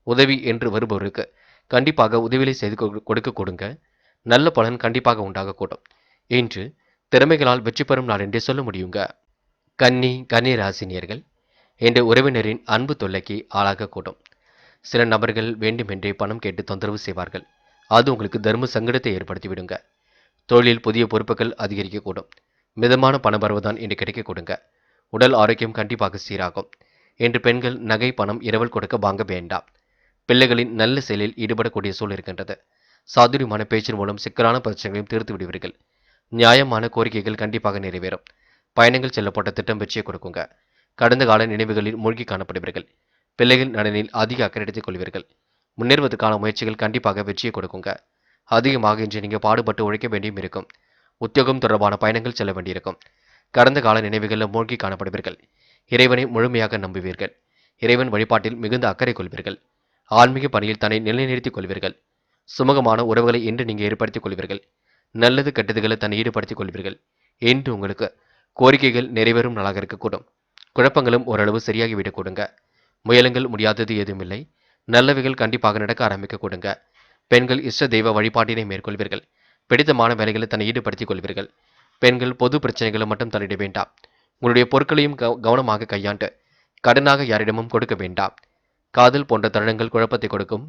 உதவி என்று வருபவருக்கு கண்டிப்பாக உதவிகளை செய்து கொடுக்க கொடுங்க. நல்ல பலன் கண்டிப்பாக உண்டாகக்கூடும். இன்று திறமைகளால் வெற்றி பெறும் நாள் என்றே சொல்ல முடியுங்க. கன்னி ராசினியர்கள் இன்று உறவினரின் அன்பு தொல்லைக்கு ஆளாகக்கூடும். சில நபர்கள் வேண்டுமென்றே பணம் கேட்டு தொந்தரவு செய்வார்கள். அது உங்களுக்கு தர்ம சங்கடத்தை ஏற்படுத்திவிடுங்க. தொழிலில் புதிய பொறுப்புகள் அதிகரிக்கக்கூடும். மிதமான பணபரவு தான் இன்று கிடைக்க கொடுங்க. உடல் ஆரோக்கியம் கண்டிப்பாக சீராகும். இன்று பெண்கள் நகை பணம் இரவல் கொடுக்க வாங்க வேண்டாம். பிள்ளைகளின் நல்ல செயலில் ஈடுபடக்கூடிய சூழல் இருக்கின்றது. சாதுரியமான பேச்சின் மூலம் சிக்கலான பிரச்சனைகளையும் தீர்த்து விடுவீர்கள். நியாயமான கோரிக்கைகள் கண்டிப்பாக நிறைவேறும். பயணங்கள் செல்லப்பட்ட திட்டம் வெற்றியை கொடுக்குங்க. கடந்த கால நினைவுகளில் மூழ்கி காணப்படுவீர்கள். பிள்ளைகள் நலனில் அதிக அக்கறை எடுத்துக் கொள்வீர்கள். முன்னேறுவதற்கான முயற்சிகள் கண்டிப்பாக வெற்றியை கொடுக்குங்க. அதிகமாக இன்று நீங்கள் பாடுபட்டு உழைக்க வேண்டியும் இருக்கும். உத்தியோகம் தொடர்பான பயணங்கள் செல்ல வேண்டியிருக்கும். கடந்த கால நினைவுகளில் மூழ்கி காணப்படுவீர்கள். இறைவனை முழுமையாக நம்புவீர்கள். இறைவன் வழிபாட்டில் மிகுந்த அக்கறை கொள்வீர்கள். ஆன்மீக பணியில் தன்னை நிலைநிறுத்திக் கொள்வீர்கள். சுமூகமான உறவுகளை இன்று நீங்கள் ஏற்படுத்திக் கொள்வீர்கள். நல்லது கெட்டதுகளை தன்னை ஈடுபடுத்திக் கொள்வீர்கள். இன்று உங்களுக்கு கோரிக்கைகள் நிறைவேறும் நாளாக இருக்கக்கூடும். குழப்பங்களும் ஓரளவு சரியாகிவிடக் கொடுங்க. முயலுங்கள், முடியாதது எதுவுமில்லை. நல்லவைகள் கண்டிப்பாக நடக்க ஆரம்பிக்க கொடுங்க. பெண்கள் இஷ்ட தெய்வ வழிபாட்டினை மேற்கொள்வீர்கள். பிடித்தமான வேலைகளை தன்னை ஈடுபடுத்திக் கொள்வீர்கள். பெண்கள் பொது பிரச்சனைகளை மட்டும் தலையிட வேண்டாம். உங்களுடைய பொருட்களையும் கவனமாக கையாண்டு கடனாக யாரிடமும் கொடுக்க வேண்டாம். காதல் போன்ற தருணங்கள் குழப்பத்தை கொடுக்கும்.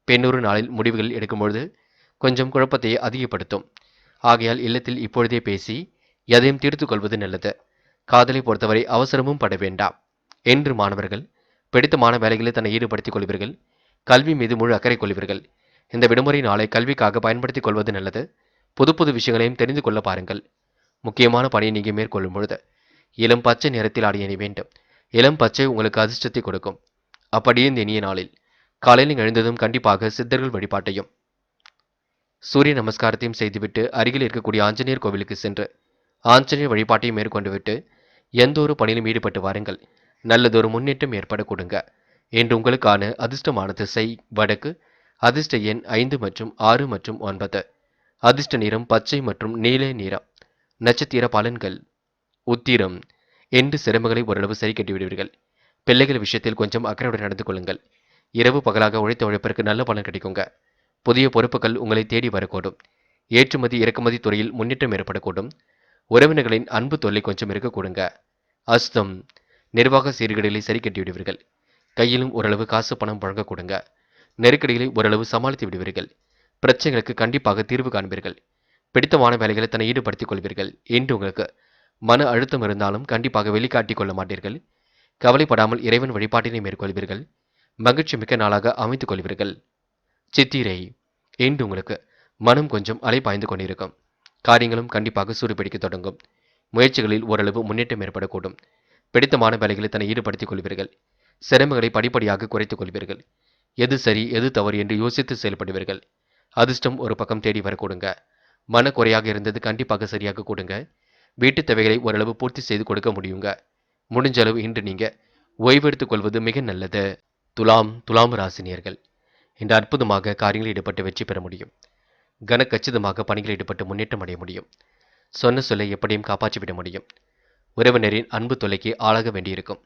பெண்ணொரு நாளில் முடிவுகள் எடுக்கும்பொழுது கொஞ்சம் குழப்பத்தை அதிகப்படுத்தும். ஆகையால் இல்லத்தில் இப்பொழுதே பேசி எதையும் தீர்த்துக் கொள்வது நல்லது. காதலை பொறுத்தவரை அவசரமும் பட வேண்டாம். என்று மாணவர்கள் பிடித்தமான வேலைகளை தன்னை ஈடுபடுத்திக் கொள்வீர்கள். கல்வி மீது முழு அக்கறை கொள்வீர்கள். இந்த விடுமுறை நாளை கல்விக்காக பயன்படுத்திக் கொள்வது நல்லது. புது புது விஷயங்களையும் தெரிந்து கொள்ள பாருங்கள். முக்கியமான பணியை நீங்கள் மேற்கொள்ளும் பொழுது இளம் பச்சை நிறத்தில் ஆடை அணிய வேண்டும். இளம் பச்சை உங்களுக்கு அதிர்ஷ்டத்தை கொடுக்கும். அப்படியே இந்த இனிய நாளில் காலையில் எழுந்ததும் கண்டிப்பாக சித்தர்கள் வழிபாட்டையும் சூரிய நமஸ்காரத்தையும் செய்துவிட்டு அருகில் இருக்கக்கூடிய ஆஞ்சநேயர் கோவிலுக்கு சென்று ஆஞ்சநேயர் வழிபாட்டையும் மேற்கொண்டு விட்டு எந்த ஒரு பணியிலும் ஈடுபட்டு வாருங்கள். நல்லதொரு முன்னேற்றம் ஏற்பட கொடுங்க. இன்று உங்களுக்கான அதிர்ஷ்டமான திசை வடக்கு. அதிர்ஷ்ட எண் 5 மற்றும் 6 மற்றும் 9. அதிர்ஷ்ட நிறம் பச்சை மற்றும் நீல நிறம். நட்சத்திர பலன்கள். உத்திரம். இன்று சிரமங்களை ஓரளவு சரி கட்டி விடுவீர்கள். பிள்ளைகள் விஷயத்தில் கொஞ்சம் அக்கறையுடன் நடந்து கொள்ளுங்கள். இரவு பகலாக உழைத்த உழைப்பிற்கு நல்ல பலன் கிடைக்குங்க. புதிய பொறுப்புகள் உங்களை தேடி வரக்கூடும். ஏற்றுமதி இறக்குமதி துறையில் முன்னேற்றம் ஏற்படக்கூடும். உறவினர்களின் அன்பு தொல்லை கொஞ்சம் இருக்கக்கூடுங்க. அஸ்தம். நிர்வாக சீர்கேடுகளை சரி கட்டி விடுவீர்கள். கையிலும் ஓரளவு காசு பணம் வழங்க கொடுங்க. நெருக்கடிகளை ஓரளவு சமாளித்து விடுவீர்கள். பிரச்சனைகளுக்கு கண்டிப்பாக தீர்வு காண்பீர்கள். பிடித்தமான வேலைகளை தன்னை ஈடுபடுத்திக் கொள்வீர்கள். இன்று உங்களுக்கு மன அழுத்தம் இருந்தாலும் கண்டிப்பாக வெளிக்காட்டிக் கொள்ள மாட்டீர்கள். கவலைப்படாமல் இறைவன் வழிபாட்டினை மேற்கொள்வீர்கள். மகிழ்ச்சி மிக்க நாளாக அமைத்துக் கொள்வீர்கள். சித்திரை. இன்று உங்களுக்கு மனம் கொஞ்சம் அலைபாய்ந்து கொண்டிருக்கும். காரியங்களும் கண்டிப்பாக சூடுபிடிக்க தொடங்கும். முயற்சிகளில் ஓரளவு முன்னேற்றம் ஏற்படக்கூடும். பிடித்தமான வேலைகளை தன்னை ஈடுபடுத்திக் கொள்வீர்கள். சிரமங்களை படிப்படியாக குறைத்துக் கொள்வீர்கள். எது சரி எது தவறு என்று யோசித்து செயல்படுவீர்கள். அதிர்ஷ்டம் ஒரு பக்கம் தேடி வரக்கூடுங்க. மனக்குறையாக இருந்தது கண்டிப்பாக சரியாக கொடுங்க. வீட்டு தேவைகளை ஓரளவு பூர்த்தி செய்து கொடுக்க முடியுங்க. முடிஞ்ச அளவு இன்று நீங்க ஓய்வெடுத்துக் கொள்வது மிக நல்லது. துலாம் ராசினியர்கள். இன்று அற்புதமாக காரியங்களில் ஈடுபட்டு வெற்றி பெற முடியும். கனக்கச்சிதமாக பணிகளில் ஈடுபட்டு முன்னேற்றம் அடைய முடியும். சொன்ன சொல்லை எப்படியும் காப்பாற்றிவிட முடியும். உறவினரின் அன்பு தொல்லைக்கு ஆளாக வேண்டியிருக்கும்.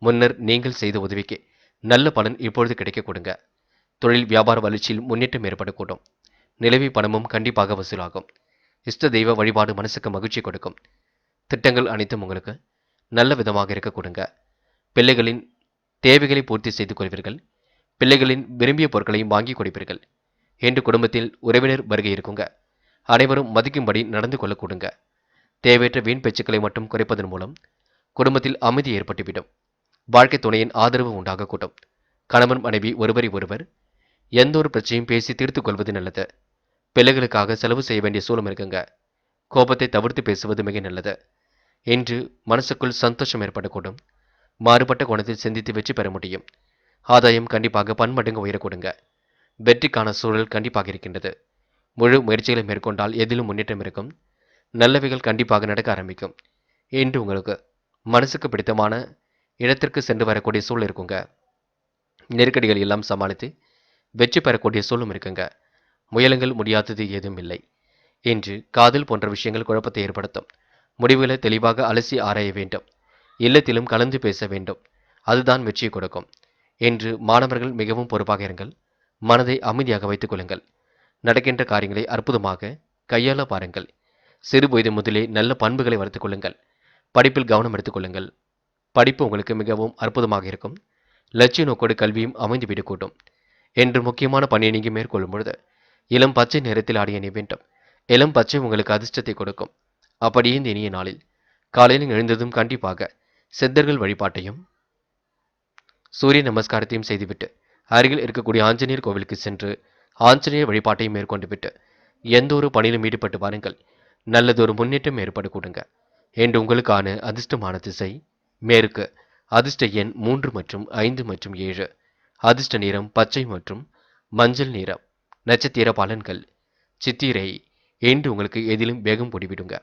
முன்னர் நீங்கள் செய்த உதவிக்கு நல்ல பலன் இப்பொழுது கிடைக்க கொடுங்க. தொழில் வியாபார வளர்ச்சியில் முன்னேற்றம் ஏற்படக்கூடும். நிலவி பணமும் கண்டிப்பாக வசூலாகும். இஷ்ட தெய்வ வழிபாடு மனசுக்கு மகிழ்ச்சி கொடுக்கும். திட்டங்கள் அனைத்தும் உங்களுக்கு நல்ல விதமாக இருக்க கொடுங்க. பிள்ளைகளின் தேவைகளை பூர்த்தி செய்து கொள்வீர்கள். பிள்ளைகளின் விரும்பிய பொருட்களையும் வாங்கி கொடுப்பீர்கள். என்று குடும்பத்தில் உறவினர் வருகை இருக்குங்க. அனைவரும் மதிக்கும்படி நடந்து கொள்ள கொடுங்க. தேவையற்ற வீண் பேச்சுக்களை மட்டும் குறைப்பதன் மூலம் குடும்பத்தில் அமைதி ஏற்பட்டுவிடும். வாழ்க்கை துணையின் ஆதரவு உண்டாகக்கூடும். கணவன் மனைவி ஒருவரை ஒருவர் எந்த ஒரு பிரச்சனையும் பேசி தீர்த்து கொள்வது நல்லது. பிள்ளைகளுக்காக செலவு செய்ய வேண்டிய சூழல் இருக்குங்க. கோபத்தை தவிர்த்து பேசுவது மிக நல்லது. இன்று மனசுக்குள் சந்தோஷம் ஏற்படக்கூடும். மாறுபட்ட கோணத்தில் சிந்தித்து வெற்றி பெற முடியும். ஆதாயம் கண்டிப்பாக பன்மடங்கு உயரக்கூடுங்க. வெற்றிக்கான சூழல் கண்டிப்பாக இருக்கின்றது. முழு முயற்சிகளை மேற்கொண்டால் எதிலும் முன்னேற்றம் இருக்கும். நல்லவைகள் கண்டிப்பாக நடக்க ஆரம்பிக்கும். இன்று உங்களுக்கு மனசுக்கு பிடித்தமான இடத்திற்கு சென்று வரக்கூடிய சூழல் இருக்குங்க. நெருக்கடிகள் எல்லாம் சமாளித்து வெற்றி பெறக்கூடிய சூழலும் இருக்குங்க. முயலுங்கள், முடியாதது ஏதும் இல்லை. இன்று காதல் போன்ற விஷயங்கள் குழப்பத்தை ஏற்படுத்தும். முடிவுகளை தெளிவாக அலசி ஆராய வேண்டும். இல்லத்திலும் கலந்து பேச வேண்டும். அதுதான் வெற்றியை கொடுக்கும். இன்று மாணவர்கள் மிகவும் பொறுப்பாக இருங்கள். மனதை அமைதியாக வைத்துக் கொள்ளுங்கள். நடக்கின்ற காரியங்களை அற்புதமாக கையாள பாருங்கள். சிறு வயது முதலே நல்ல பண்புகளை வளர்த்துக் கொள்ளுங்கள். படிப்பில் கவனம் எடுத்துக் கொள்ளுங்கள். படிப்பு உங்களுக்கு மிகவும் அற்புதமாக இருக்கும். லட்சிய நோக்கோடு கல்வியும் அமைந்து விடக்கூடும். என்று முக்கியமான பணியை நீங்கள் மேற்கொள்ளும் பொழுது இளம் பச்சை நிறத்தில் ஆடிய அணிய வேண்டும். இளம் பச்சை உங்களுக்கு அதிர்ஷ்டத்தை கொடுக்கும். அப்படியே இந்த இனிய நாளில் காலையில் எழுந்ததும் கண்டிப்பாக சித்தர்கள் வழிபாட்டையும் சூரிய நமஸ்காரத்தையும் செய்துவிட்டு அருகில் இருக்கக்கூடிய ஆஞ்சநேயர் கோவிலுக்கு சென்று ஆஞ்சநேயர் வழிபாட்டையும் மேற்கொண்டு விட்டு எந்த ஒரு பணியிலும் ஈடுபட்டு வாருங்கள். நல்லதொரு முன்னேற்றம் ஏற்பட கூடுங்க. என்று உங்களுக்கான அதிர்ஷ்டமான திசை மேற்கு. அதிர்ஷ்ட எண் 3 மற்றும் 5 மற்றும் 7. அதிர்ஷ்ட நிறம் பச்சை மற்றும் மஞ்சள் நிறம். நட்சத்திர பலன்கள். சித்திரை. என்று உங்களுக்கு எதிலும் வேகம் கூடிவிடுங்க.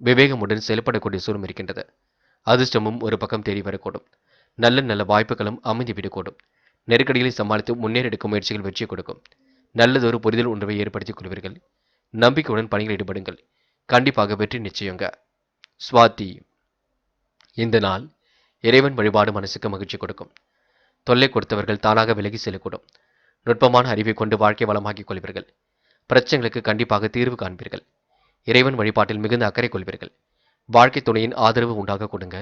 விவேகமுடன் செயல்படக்கூடிய சூழல் இருக்கின்றது. அதிர்ஷ்டமும் ஒரு பக்கம் தேடி வரக்கூடும். நல்ல நல்ல வாய்ப்புகளும் அமைந்துவிடக்கூடும். நெருக்கடிகளை சமாளித்து முன்னேறெடுக்கும் முயற்சிகள் வெற்றி கொடுக்கும். நல்லதொரு புரிதல் உணர்வை ஏற்படுத்திக் கொள்வீர்கள். நம்பிக்கையுடன் பணிகள் ஈடுபடுங்கள். கண்டிப்பாக வெற்றி நிச்சயங்க. சுவாதி. இந்த நாள் இறைவன் வழிபாடு மனசுக்கு மகிழ்ச்சி கொடுக்கும். தொல்லை கொடுத்தவர்கள் தானாக விலகி செல்லக்கூடும். நுட்பமான அறிவை கொண்டு வாழ்க்கை வளமாக்கிக் கொள்வீர்கள். பிரச்சனைகளுக்கு கண்டிப்பாக தீர்வு காண்பீர்கள். இறைவன் வழிபாட்டில் மிகுந்த அக்கறை கொள்வீர்கள். வாழ்க்கை துணையின் ஆதரவு உண்டாக கொடுங்க.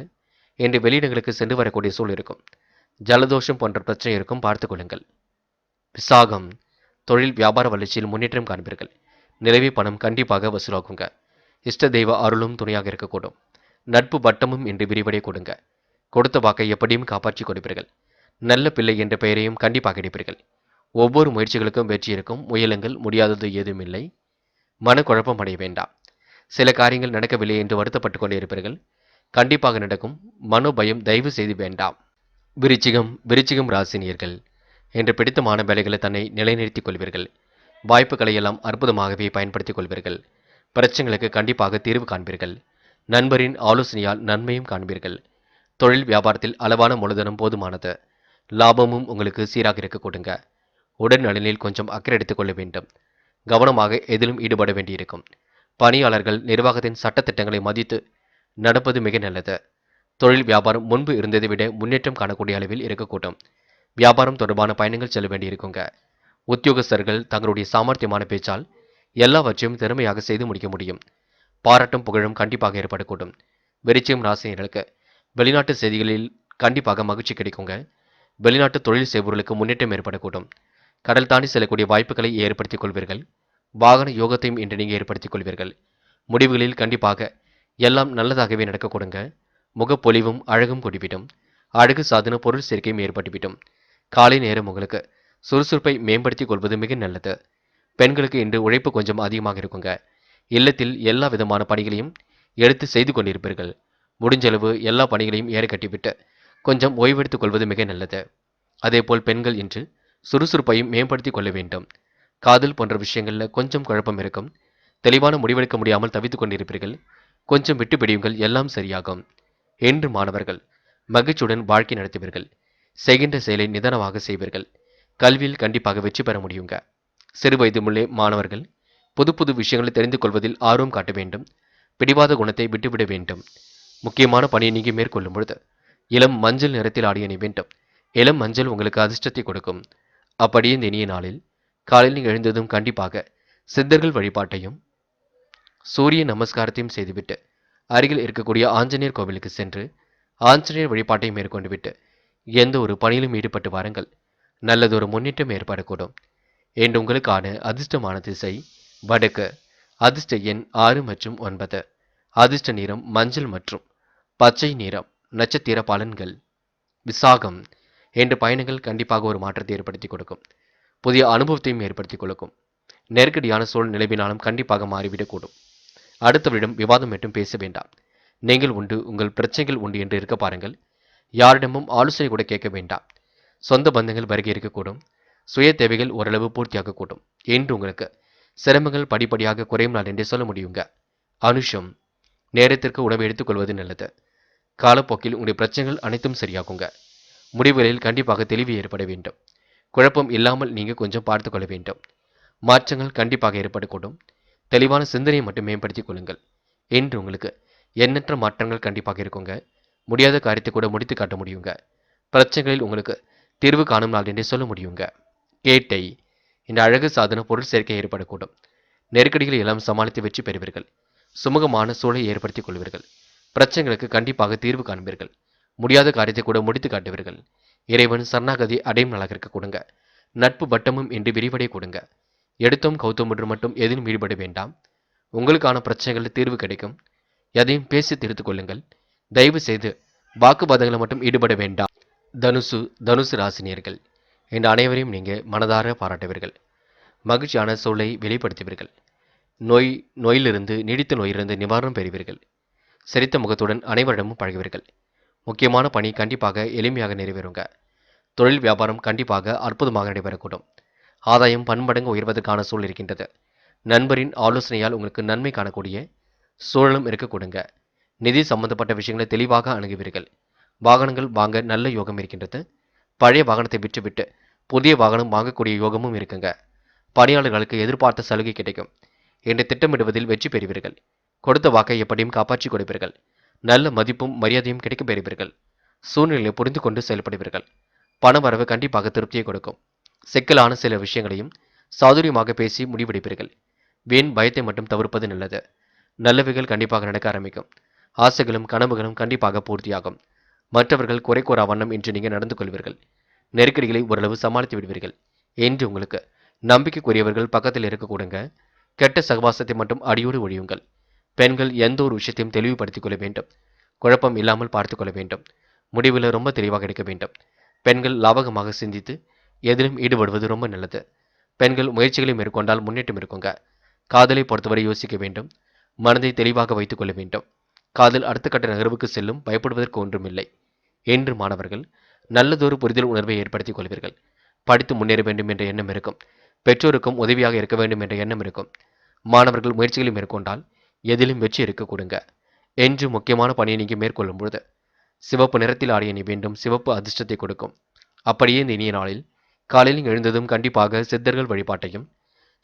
என்று வெளியிடங்களுக்கு சென்று வரக்கூடிய சூழல் இருக்கும். ஜலதோஷம் போன்ற பிரச்சனை இருக்கும், பார்த்துக் கொள்ளுங்கள். விசாகம். தொழில் வியாபார வளர்ச்சியில் முன்னேற்றம் காண்பீர்கள். நிலவி பணம் கண்டிப்பாக வசூலாகுங்க. இஷ்ட தெய்வ அருளும் துணையாக இருக்கக்கூடும். நட்பு வட்டமும் இன்று விரிவடைய கொடுங்க. கொடுத்த வாக்கை எப்படியும் காப்பாற்றிக் கொடுப்பீர்கள். நல்ல பிள்ளை என்ற பெயரையும் கண்டிப்பாக எடுப்பீர்கள். ஒவ்வொரு முயற்சிகளுக்கும் வெற்றி இருக்கும். முயலுங்கள், முடியாதது ஏதும் இல்லை. மனக்குழப்பம் அடைய வேண்டாம். சில காரியங்கள் நடக்கவில்லை என்று வருத்தப்பட்டுக் கொண்டே இருப்பீர்கள். கண்டிப்பாக நடக்கும். மனோபயம் தயவு செய்து வேண்டாம். விருச்சிகம் ராசினியர்கள். என்று பிடித்தமான வேலைகளை தன்னை நிலைநிறுத்திக் கொள்வீர்கள். வாய்ப்புகளை எல்லாம் அற்புதமாகவே பயன்படுத்திக் கொள்வீர்கள். பிரச்சனைகளுக்கு கண்டிப்பாக தீர்வு காண்பீர்கள். நண்பரின் ஆலோசனையால் நன்மையும் காண்பீர்கள். தொழில் வியாபாரத்தில் அளவான மூலதனம் போதுமானது. லாபமும் உங்களுக்கு சீராக இருக்க கொடுங்க. உடல் நலனில் கொஞ்சம் அக்கறை எடுத்துக்கொள்ள வேண்டும். கவனமாக எதிலும் ஈடுபட வேண்டியிருக்கும். பணியாளர்கள் நிர்வாகத்தின் சட்டத்திட்டங்களை மதித்து நடப்பது மிக நல்லது. தொழில் வியாபாரம் முன்பு இருந்ததை விட முன்னேற்றம் காணக்கூடிய அளவில் இருக்கக்கூடும். வியாபாரம் தொடர்பான பயணங்கள் செல்ல வேண்டியிருக்குங்க. உத்தியோகஸ்தர்கள் தங்களுடைய சாமர்த்தியமான பேச்சால் எல்லாவற்றையும் திறமையாக செய்து முடிக்க முடியும். பாராட்டும் புகழும் கண்டிப்பாக ஏற்படக்கூடும். விருச்சிகம் ராசினியர்களுக்கு வெளிநாட்டு செய்திகளில் கண்டிப்பாக மகிழ்ச்சி கிடைக்குங்க. வெளிநாட்டு தொழில் செய்பவர்களுக்கு முன்னேற்றம் ஏற்படக்கூடும். கடல் தாண்டி செல்லக்கூடிய வாய்ப்புகளை ஏற்படுத்திக் கொள்வீர்கள். வாகன யோகத்தையும் இன்று நீங்கள் ஏற்படுத்திக் கொள்வீர்கள். முடிவுகளில் கண்டிப்பாக எல்லாம் நல்லதாகவே நடக்க கொடுங்க. முகப்பொலிவும் அழகும் கூடிவிடும். அழகு சாதன பொருள் சேர்க்கையும் ஏற்பட்டுவிடும். காலை நேரம் உங்களுக்கு சுறுசுறுப்பை மேம்படுத்திக் கொள்வது மிக நல்லது. பெண்களுக்கு இன்று உழைப்பு கொஞ்சம் அதிகமாக இருக்குங்க. இல்லத்தில் எல்லா விதமான பணிகளையும் எடுத்து செய்து கொண்டிருப்பீர்கள். முடிஞ்சளவு எல்லா பணிகளையும் ஏற கட்டிவிட்டு கொஞ்சம் ஓய்வெடுத்துக் கொள்வது மிக நல்லது. அதேபோல் பெண்கள் இன்று சுறுசுறுப்பையும் மேம்படுத்திக் கொள்ள வேண்டும். காதல் போன்ற விஷயங்களில் கொஞ்சம் குழப்பம் இருக்கும். தெளிவான முடிவெடுக்க முடியாமல் தவித்துக் கொண்டிருப்பீர்கள். கொஞ்சம் விட்டு பிடியுங்கள், எல்லாம் சரியாகும். என்று மாணவர்கள் மகிழ்ச்சியுடன் வாழ்க்கை நடத்துவீர்கள். செய்கின்ற செயலை நிதானமாக செய்வீர்கள். கல்வியில் கண்டிப்பாக வெற்றி பெற முடியுங்க. சிறுவயது முள்ளே மாணவர்கள் புது புது விஷயங்களை தெரிந்து கொள்வதில் ஆர்வம் காட்ட வேண்டும். பிடிவாத குணத்தை விட்டுவிட வேண்டும். முக்கியமான பணியை நீங்க மேற்கொள்ளும் பொழுது இளம் மஞ்சள் நிறத்தில் ஆடிய அணி வேண்டும். இளம் மஞ்சள் உங்களுக்கு அதிர்ஷ்டத்தை கொடுக்கும். அப்படியே இந்த இனிய நாளில் காலையில் நீங்கள் எழுந்ததும் கண்டிப்பாக சித்தர்கள் வழிபாட்டையும் சூரிய நமஸ்காரத்தையும் செய்துவிட்டு அருகில் இருக்கக்கூடிய ஆஞ்சநேயர் கோவிலுக்கு சென்று ஆஞ்சநேயர் வழிபாட்டை மேற்கொண்டு விட்டு எந்த ஒரு பணியிலும் ஈடுபட்டு வாருங்கள். நல்லதொரு முன்னேற்றம் ஏற்படக்கூடும். என்று உங்களுக்கான அதிர்ஷ்டமான திசை வடக்கு. அதிர்ஷ்ட எண் 6 மற்றும் 9. அதிர்ஷ்ட நிறம் மஞ்சள் மற்றும் பச்சை நிறம். நட்சத்திர பலன்கள். விசாகம். என்ற பயணங்கள் கண்டிப்பாக ஒரு மாற்றத்தை ஏற்படுத்தி கொடுக்கும். புதிய அனுபவத்தையும் ஏற்படுத்தி கொடுக்கும். நெருக்கடியான சூழல் நிலவினாலும் கண்டிப்பாக மாறிவிடக்கூடும். அடுத்தவரிடம் விவாதம் மட்டும் பேச வேண்டாம். நீங்கள் உண்டு, உங்கள் பிரச்சனைகள் உண்டு என்று இருக்க பாருங்கள். யாரிடமும் ஆலோசனை கூட கேட்க வேண்டாம். சொந்த பந்தங்கள் வருகை இருக்கக்கூடும். சுய தேவைகள் ஓரளவு பூர்த்தியாகக்கூடும். என்று உங்களுக்கு சிரமங்கள் படிப்படியாக குறையும் நாள் என்றே சொல்ல முடியுங்க. அனுஷம். நேரத்திற்கு உணவு எடுத்துக்கொள்வது நல்லது. காலப்போக்கில் உங்களுடைய பிரச்சனைகள் அனைத்தும் சரியாகுங்க. முடிவுகளில் கண்டிப்பாக தெளிவு ஏற்பட வேண்டும். குழப்பம் இல்லாமல் நீங்க கொஞ்சம் பார்த்து கொள்ள வேண்டும். மாற்றங்கள் கண்டிப்பாக ஏற்படக்கூடும். தெளிவான சிந்தனையை மட்டும் மேம்படுத்திக் கொள்ளுங்கள். என்று உங்களுக்கு எண்ணற்ற மாற்றங்கள் கண்டிப்பாக இருக்குங்க. முடியாத காரியத்தை கூட முடித்து காட்ட முடியுங்க. பிரச்சனைகளில் உங்களுக்கு தீர்வு காணும் நாள் என்றே சொல்ல முடியுங்க. கேட்டை. இந்த அழகு சாதன பொருள் சேர்க்கை ஏற்படக்கூடும். நெருக்கடிகளை எல்லாம் சமாளித்து வெற்றி பெறுவீர்கள். சுமூகமான சூழலை ஏற்படுத்திக் கொள்வீர்கள். பிரச்சனைகளுக்கு கண்டிப்பாக தீர்வு காண்பீர்கள். முடியாத காரியத்தை கூட முடித்து காட்டுவீர்கள். இறைவன் சரணாகதி அடையும் நாளாக இருக்க கொடுங்க. நட்பு வட்டமும் இன்று விரிவடைய கொடுங்க. எடுத்தோம் கௌத்தம் ஒன்று மட்டும் எதிலும் ஈடுபட வேண்டாம். உங்களுக்கான பிரச்சனைகளில் தீர்வு கிடைக்கும். எதையும் பேசி தீர்த்துக் கொள்ளுங்கள். தயவு செய்து வாக்குவாதங்களை மட்டும் ஈடுபட வேண்டாம். தனுசு ராசினியர்கள் என்ற அனைவரையும் நீங்க மனதார பாராட்டுவீர்கள். மகிழ்ச்சியான சூழலை வெளிப்படுத்துவீர்கள். நோயிலிருந்து நீடித்த நோயிலிருந்து நிவாரணம் பெறுவீர்கள். சிரித்த முகத்துடன் அனைவரிடமும் பழகுவீர்கள். முக்கியமான பணி கண்டிப்பாக எளிமையாக நிறைவேறுங்க. தொழில் வியாபாரம் கண்டிப்பாக அற்புதமாக நடைபெறக்கூடும். ஆதாயம் பன்மடங்கு உயர்வதற்கான சூழல் இருக்கின்றது. நண்பரின் ஆலோசனையால் உங்களுக்கு நன்மை காணக்கூடிய சூழலும் இருக்க கொடுங்க. நிதி சம்பந்தப்பட்ட விஷயங்களை தெளிவாக அணுகுவீர்கள். வாகனங்கள் வாங்க நல்ல யோகம் இருக்கின்றது. பழைய வாகனத்தை விட்டுவிட்டு புதிய வாகனம் வாங்கக்கூடிய யோகமும் இருக்குங்க. பணியாளர்களுக்கு எதிர்பார்த்த சலுகை கிடைக்கும். என்று திட்டமிடுவதில் வெற்றி பெறுவீர்கள். கொடுத்த வாக்கை எப்படியும் காப்பாற்றி கொடுப்பீர்கள். நல்ல மதிப்பும் மரியாதையும் கிடைக்க பெறுவீர்கள். சூழ்நிலையை புரிந்து கொண்டு செயல்படுவீர்கள். பண வரவு கண்டிப்பாக திருப்தியை கொடுக்கும். சிக்கலான சில விஷயங்களையும் சாதுரியமாக பேசி முடிவெடுப்பீர்கள். வீண் பயத்தை மட்டும் தவிர்ப்பது நல்லது. நல்லவைகள் கண்டிப்பாக நடக்க ஆரம்பிக்கும். ஆசைகளும் கனவுகளும் கண்டிப்பாக பூர்த்தியாகும். மற்றவர்கள் குறை கூறா வண்ணம் இன்று நீங்கள் நடந்து கொள்வீர்கள். நெருக்கடிகளை ஓரளவு சமாளித்து விடுவீர்கள். என்று உங்களுக்கு நம்பிக்கைக்குரியவர்கள் பக்கத்தில் இருக்க கொடுங்க. கெட்ட சகவாசத்தை மட்டும் அடியோடு ஒழியுங்கள். பெண்கள் எந்த ஒரு விஷயத்தையும் தெளிவுபடுத்திக் கொள்ள வேண்டும். குழப்பம் இல்லாமல் பார்த்துக் கொள்ள வேண்டும். முடிவில் ரொம்ப தெளிவாக எடுக்க வேண்டும். பெண்கள் லாபகமாக சிந்தித்து எதிலும் ஈடுபடுவது ரொம்ப நல்லது. பெண்கள் முயற்சிகளை மேற்கொண்டால் முன்னேற்றம் இருக்குங்க. காதலை பொறுத்தவரை யோசிக்க வேண்டும். மனதை தெளிவாக வைத்துக் கொள்ள வேண்டும். காதல் அடுத்த கட்ட நகர்வுக்கு செல்லும், பயப்படுவதற்கு ஒன்றுமில்லை. என்று மாணவர்கள் நல்லதொரு புரிதல் உணர்வை ஏற்படுத்திக் கொள்வீர்கள். படித்து முன்னேற வேண்டும் என்ற எண்ணம் இருக்கும். பெற்றோருக்கும் உதவியாக இருக்க வேண்டும் என்ற எண்ணம் இருக்கும். மாணவர்கள் முயற்சிகளை மேற்கொண்டால் எதிலும் வெற்றி இருக்க கொடுங்க. என்று முக்கியமான பணியை நீங்க மேற்கொள்ளும் பொழுது சிவப்பு நிறத்தில் ஆடிய அணி வேண்டும். சிவப்பு அதிர்ஷ்டத்தை கொடுக்கும். அப்படியே இந்த இனிய நாளில் காலையில் எழுந்ததும் கண்டிப்பாக சித்தர்கள் வழிபாட்டையும்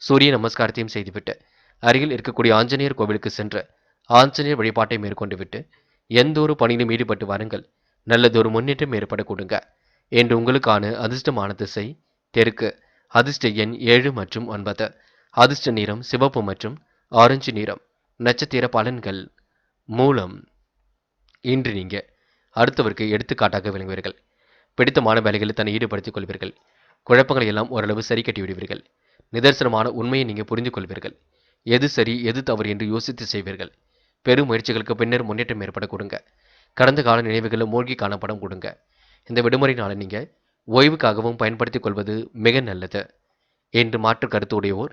சூரிய நமஸ்காரத்தையும் செய்துவிட்டு அருகில் இருக்கக்கூடிய ஆஞ்சநேயர் கோவிலுக்கு சென்று ஆஞ்சநேயர் வழிபாட்டை மேற்கொண்டு விட்டு எந்த ஒரு பணியிலும் ஈடுபட்டு வாருங்கள். நல்லதொரு முன்னேற்றம் ஏற்பட கொடுங்க. என்று உங்களுக்கான அதிர்ஷ்டமான திசை தெற்கு. அதிர்ஷ்ட எண் 7 மற்றும் 9. அதிர்ஷ்ட நிறம் சிவப்பு மற்றும் ஆரஞ்சு நிறம். நட்சத்திர பலன்கள் மூலம். இன்று நீங்க அடுத்தவருக்கு எடுத்துக்காட்டாக விளங்குவீர்கள். பிடித்தமான வேலைகளில் தன்னை ஈடுபடுத்திக் கொள்வீர்கள். குழப்பங்களை எல்லாம் ஓரளவு சரி கட்டி விடுவீர்கள். நிதர்சனமான உண்மையை நீங்க புரிந்து கொள்வீர்கள். எது சரி எது தவறு என்று யோசித்து செய்வீர்கள். பெரும் முயற்சிகளுக்கு பின்னர் முன்னேற்றம் ஏற்பட கொடுங்க. கடந்த கால நினைவுகளில் மூழ்கி காணப்படம் கொடுங்க. இந்த விடுமுறை நாளை நீங்க ஓய்வுக்காகவும் பயன்படுத்திக் கொள்வது மிக நல்லது. என்று மாற்று கருத்து உடையோர்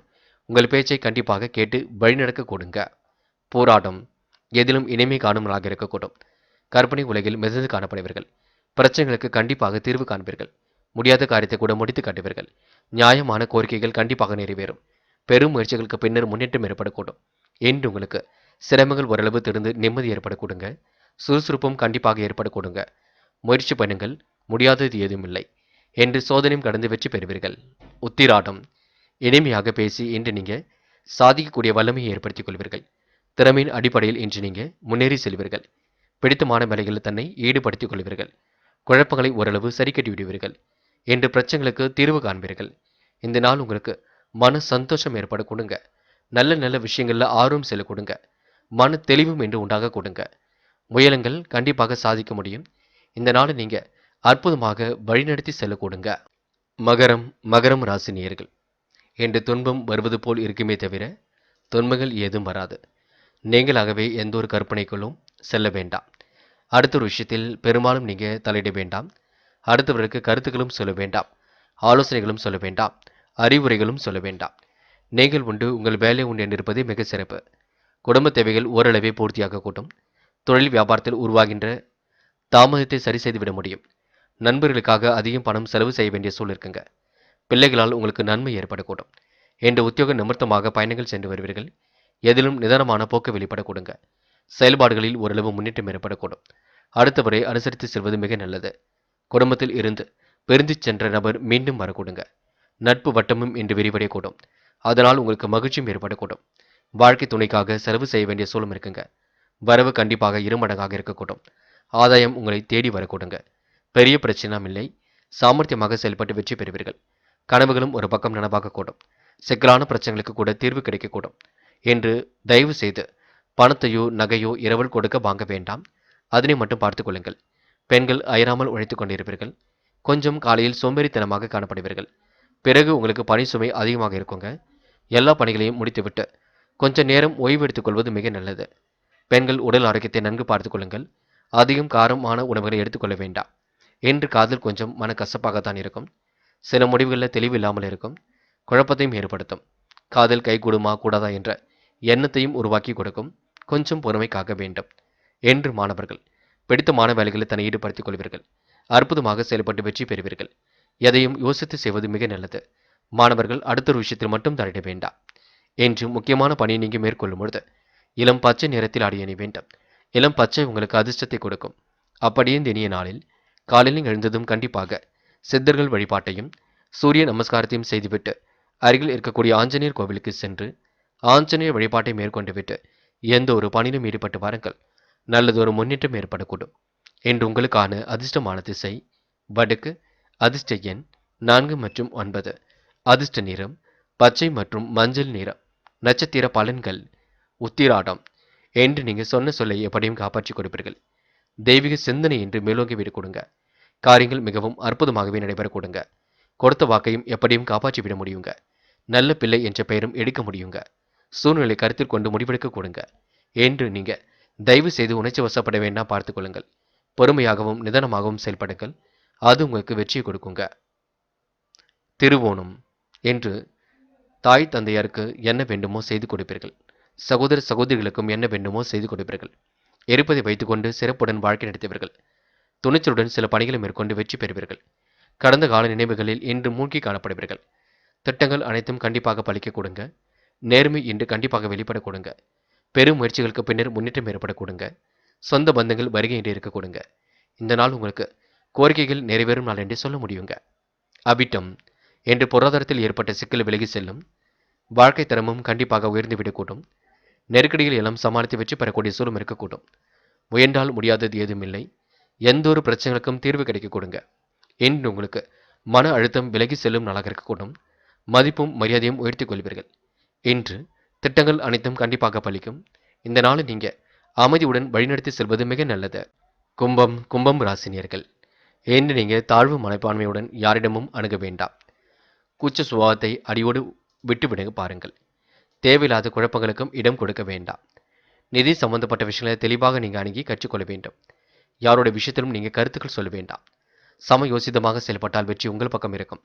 உங்கள் பேச்சை கண்டிப்பாக கேட்டு வழிநடக்க கொடுங்க. போராட்டம் எதிலும் இனிமை காணும் நாளாக இருக்கக்கூடும். கற்பனை உலகில் மிதந்து காணப்படுவீர்கள். பிரச்சனைகளுக்கு கண்டிப்பாக தீர்வு காண்பீர்கள். முடியாத காரியத்தை கூட முடித்து காட்டுவீர்கள். நியாயமான கோரிக்கைகள் கண்டிப்பாக நிறைவேறும். பெரும் முயற்சிகளுக்கு பின்னர் முன்னேற்றம் ஏற்படக்கூடும். என்று உங்களுக்கு சிரமங்கள் ஓரளவு தெரிந்து நிம்மதி ஏற்பட கொடுங்க. சுறுசுறுப்பும் கண்டிப்பாக ஏற்பட கொடுங்க. முயற்சி பண்ணுங்கள், முடியாதது ஏதும் இல்லை என்று சோதனையும் கடந்து வெற்றி பெறுவீர்கள். உத்திராடம் இனிமையாக பேசி இன்று நீங்க சாதிக்கக்கூடிய வல்லமையை ஏற்படுத்திக் கொள்வீர்கள். திறமையின் அடிப்படையில் இன்று நீங்க முன்னேறி செல்வீர்கள். பிடித்தமான வேலைகளில் தன்னை ஈடுபடுத்திக் கொள்வீர்கள். குழப்பங்களை ஓரளவு சரி கட்டி விடுவீர்கள். என்று பிரச்சனைகளுக்கு தீர்வு காண்பீர்கள். இந்த நாள் உங்களுக்கு மன சந்தோஷம் ஏற்பட கொடுங்க. நல்ல நல்ல விஷயங்கள்ல ஆர்வம் செல்ல கொடுங்க. மன தெளிவும் என்று உண்டாக கொடுங்க. முயலுங்கள், கண்டிப்பாக சாதிக்க முடியும். இந்த நாளை நீங்க அற்புதமாக வழிநடத்தி செல்ல கொடுங்க. மகரம் மகரம் ராசி நேயர்கள் என்று துன்பம் வருவது போல் இருக்குமே தவிர துன்பங்கள் ஏதும் வராது. நீங்களாகவே எந்த ஒரு கற்பனைக்குள்ளும் செல்ல வேண்டாம். அடுத்த ஒரு விஷயத்தில் பெரும்பாலும் நீங்க தலையிட வேண்டாம். அடுத்தவருக்கு கருத்துக்களும் சொல்ல வேண்டாம். ஆலோசனைகளும் சொல்ல வேண்டாம். அறிவுரைகளும் சொல்ல வேண்டாம். நீங்கள் உண்டு, உங்கள் வேலை உண்டு என்றிருப்பதே மிக சிறப்பு. குடும்ப தேவைகள் ஓரளவே பூர்த்தியாக கூட்டும். தொழில் வியாபாரத்தில் உருவாகின்ற தாமதத்தை சரி செய்து விட முடியும். நண்பர்களுக்காக அதிகம் பணம் செலவு செய்ய வேண்டிய சூழல் இருக்குங்க. பிள்ளைகளால் உங்களுக்கு நன்மை ஏற்படக்கூடும். என்ற உத்தியோக நிமித்தமாக பயணங்கள் சென்று வருவீர்கள். எதிலும் நிதானமான போக்கு வெளிப்பட கொடுங்க. செயல்பாடுகளில் ஓரளவு முன்னேற்றம் ஏற்படக்கூடும். அடுத்தவரை அனுசரித்து செல்வது மிக நல்லது. குடும்பத்தில் இருந்து பிரிந்து சென்ற நபர் மீண்டும் வரக்கூடுங்க. நட்பு வட்டமும் இன்று விரிவடையக்கூடும். அதனால் உங்களுக்கு மகிழ்ச்சியும் ஏற்படக்கூடும். வாழ்க்கை துணைக்காக செலவு செய்ய வேண்டிய சூழலும் இருக்குங்க. வரவு கண்டிப்பாக இருமடங்காக இருக்கக்கூடும். ஆதாயம் உங்களை தேடி வரக்கூடுங்க. பெரிய பிரச்சனையும் இல்லை. சாமர்த்தியமாக செயல்பட்டு வெற்றி பெறுவீர்கள். கனவுகளும் ஒரு பக்கம் நனவாக கூடும். சிக்கலான பிரச்சனைகளுக்கு கூட தீர்வு கிடைக்கக்கூடும். என்று தயவு செய்து பணத்தையோ நகையோ இரவல் கொடுக்க வாங்க வேண்டாம். அதனை மட்டும் பார்த்துக் கொள்ளுங்கள். பெண்கள் அயராமல் உழைத்துக் கொண்டிருப்பீர்கள். கொஞ்சம் காலையில் சோம்பேறித்தனமாக காணப்படுவீர்கள். பிறகு உங்களுக்கு பணி சுமை அதிகமாக இருக்குங்க. எல்லா பணிகளையும் முடித்துவிட்டு கொஞ்ச நேரம் ஓய்வு எடுத்துக் கொள்வது மிக நல்லது. பெண்கள் உடல் ஆரோக்கியத்தை நன்கு பார்த்துக் கொள்ளுங்கள். அதிகம் காரமான உணவுகளை எடுத்துக்கொள்ள வேண்டாம். என்று காதல் கொஞ்சம் மனக்கசப்பாகத்தான் இருக்கும். சில முடிவுகளில் தெளிவு இல்லாமல் இருக்கும். குழப்பத்தையும் ஏற்படுத்தும். காதல் கைகூடுமா கூடாதா என்ற எண்ணத்தையும் உருவாக்கி கொடுக்கும். கொஞ்சம் பொறுமை காக்க வேண்டும். என்று மாணவர்கள் பிடித்தமான வேலைகளை தன்னை ஈடுபடுத்திக் கொள்வீர்கள். அற்புதமாக செயல்பட்டு வெற்றி பெறுவீர்கள். எதையும் யோசித்து செய்வது மிக நல்லது. மாணவர்கள் அடுத்த ஒரு விஷயத்தில் மட்டும் தலையிட வேண்டாம். என்று முக்கியமான பணியை நீங்க மேற்கொள்ளும் பொழுது இளம் பச்சை நிறத்தில் ஆடை அணி வேண்டும். இளம் பச்சை உங்களுக்கு அதிர்ஷ்டத்தை கொடுக்கும். அப்படியே இந்த இனிய நாளில் காலையில் எழுந்ததும் கண்டிப்பாக சித்தர்கள் வழிபாட்டையும் சூரிய நமஸ்காரத்தையும் செய்துவிட்டு அருகில் இருக்கக்கூடிய ஆஞ்சநேயர் கோவிலுக்கு சென்று ஆஞ்சநேயர் வழிபாட்டை மேற்கொண்டு விட்டு எந்த ஒரு பணியிலும் ஈடுபட்டு வாருங்கள். நல்லதொரு முன்னேற்றம் ஏற்படக்கூடும். என்று உங்களுக்கான அதிர்ஷ்டமான திசை வடக்கு. அதிர்ஷ்ட எண் 4 மற்றும் 9. அதிர்ஷ்ட நிறம் பச்சை மற்றும் மஞ்சள் நிறம். நட்சத்திர பலன்கள் உத்திராடம் என்று நீங்க சொன்ன சொல்லை எப்படியும் காப்பாற்றி கொடுப்பீர்கள். தெய்வீக சிந்தனை என்று மேலோங்கி விட கொடுங்க. காரியங்கள் மிகவும் அற்புதமாகவே நடைபெற கொடுங்க. கொடுத்த வாக்கையும் எப்படியும் காப்பாற்றி விட முடியுங்க. நல்ல பிள்ளை என்ற பெயரும் எடுக்க முடியுங்க. சூழ்நிலை கருத்தில் கொண்டு முடிவெடுக்க கொடுங்க. என்று நீங்க தயவு செய்து உணர்ச்சி வசப்பட வேண்டாம், பார்த்துக் கொள்ளுங்கள். பொறுமையாகவும் நிதானமாகவும் செயல்படுங்கள். அது உங்களுக்கு வெற்றியை கொடுக்குங்க. திருவோணம் என்று தாய் தந்தையாருக்கு என்ன வேண்டுமோ செய்து கொடுப்பீர்கள். சகோதர சகோதரிகளுக்கும் என்ன வேண்டுமோ செய்து கொடுப்பீர்கள். இருப்பதை வைத்துக்கொண்டு சிறப்புடன் வாழ்க்கை நடத்துவீர்கள். துணிச்சலுடன் சில பணிகளை மேற்கொண்டு வெற்றி பெறுவீர்கள். கடந்த கால நினைவுகளில் இன்று மூழ்கி காணப்படுவீர்கள். திட்டங்கள் அனைத்தும் கண்டிப்பாக பலிக்க கொடுங்க. நேர்மை இன்று கண்டிப்பாக வெளிப்பட கொடுங்க. பெரும் முயற்சிகளுக்கு பின்னர் முன்னேற்றம் ஏற்பட கொடுங்க. சொந்த பந்தங்கள் வருகை என்று இருக்க கொடுங்க. இந்த நாள் உங்களுக்கு கோரிக்கைகள் நிறைவேறும் நாள் என்றே சொல்ல முடியுங்க. அபிட்டம் என்று பொருளாதாரத்தில் ஏற்பட்ட சிக்கல் விலகி செல்லும். வாழ்க்கை தரமும் கண்டிப்பாக உயர்ந்துவிடக்கூடும். நெருக்கடிகள் எல்லாம் சமாளித்து வெற்றி பெறக்கூடிய சூழலும் இருக்கக்கூடும். முயன்றால் முடியாதது ஏதுமில்லை. எந்த ஒரு பிரச்சனைகளுக்கும் தீர்வு கிடைக்க கொடுங்க. என்று உங்களுக்கு மன அழுத்தம் விலகி செல்லும் நாளாக இருக்கக்கூடும். மதிப்பும் மரியாதையும் உயர்த்திக் கொள்வீர்கள். இன்று திட்டங்கள் அனைத்தும் கண்டிப்பாக பலிக்கும். இந்த நாளை நீங்க அமைதியுடன் வழிநடத்தி செல்வது மிக நல்லது. கும்பம் ராசினியர்கள். இன்று நீங்க தாழ்வு மனப்பான்மையுடன் யாரிடமும் அணுக வேண்டாம். கூச்ச சுபாவத்தை அடியோடு விட்டுவிடுங்க பாருங்கள். தேவையில்லாத குழப்பங்களுக்கும் இடம் கொடுக்க வேண்டாம். நிதி சம்பந்தப்பட்ட விஷயங்களை தெளிவாக நீங்க அணுகி கற்றுக்கொள்ள வேண்டும். யாருடைய விஷயத்திலும் நீங்க கருத்துக்கள் சொல்ல வேண்டாம். சமயோசிதமாக செயல்பட்டால் வெற்றி உங்கள் பக்கம் இருக்கும்.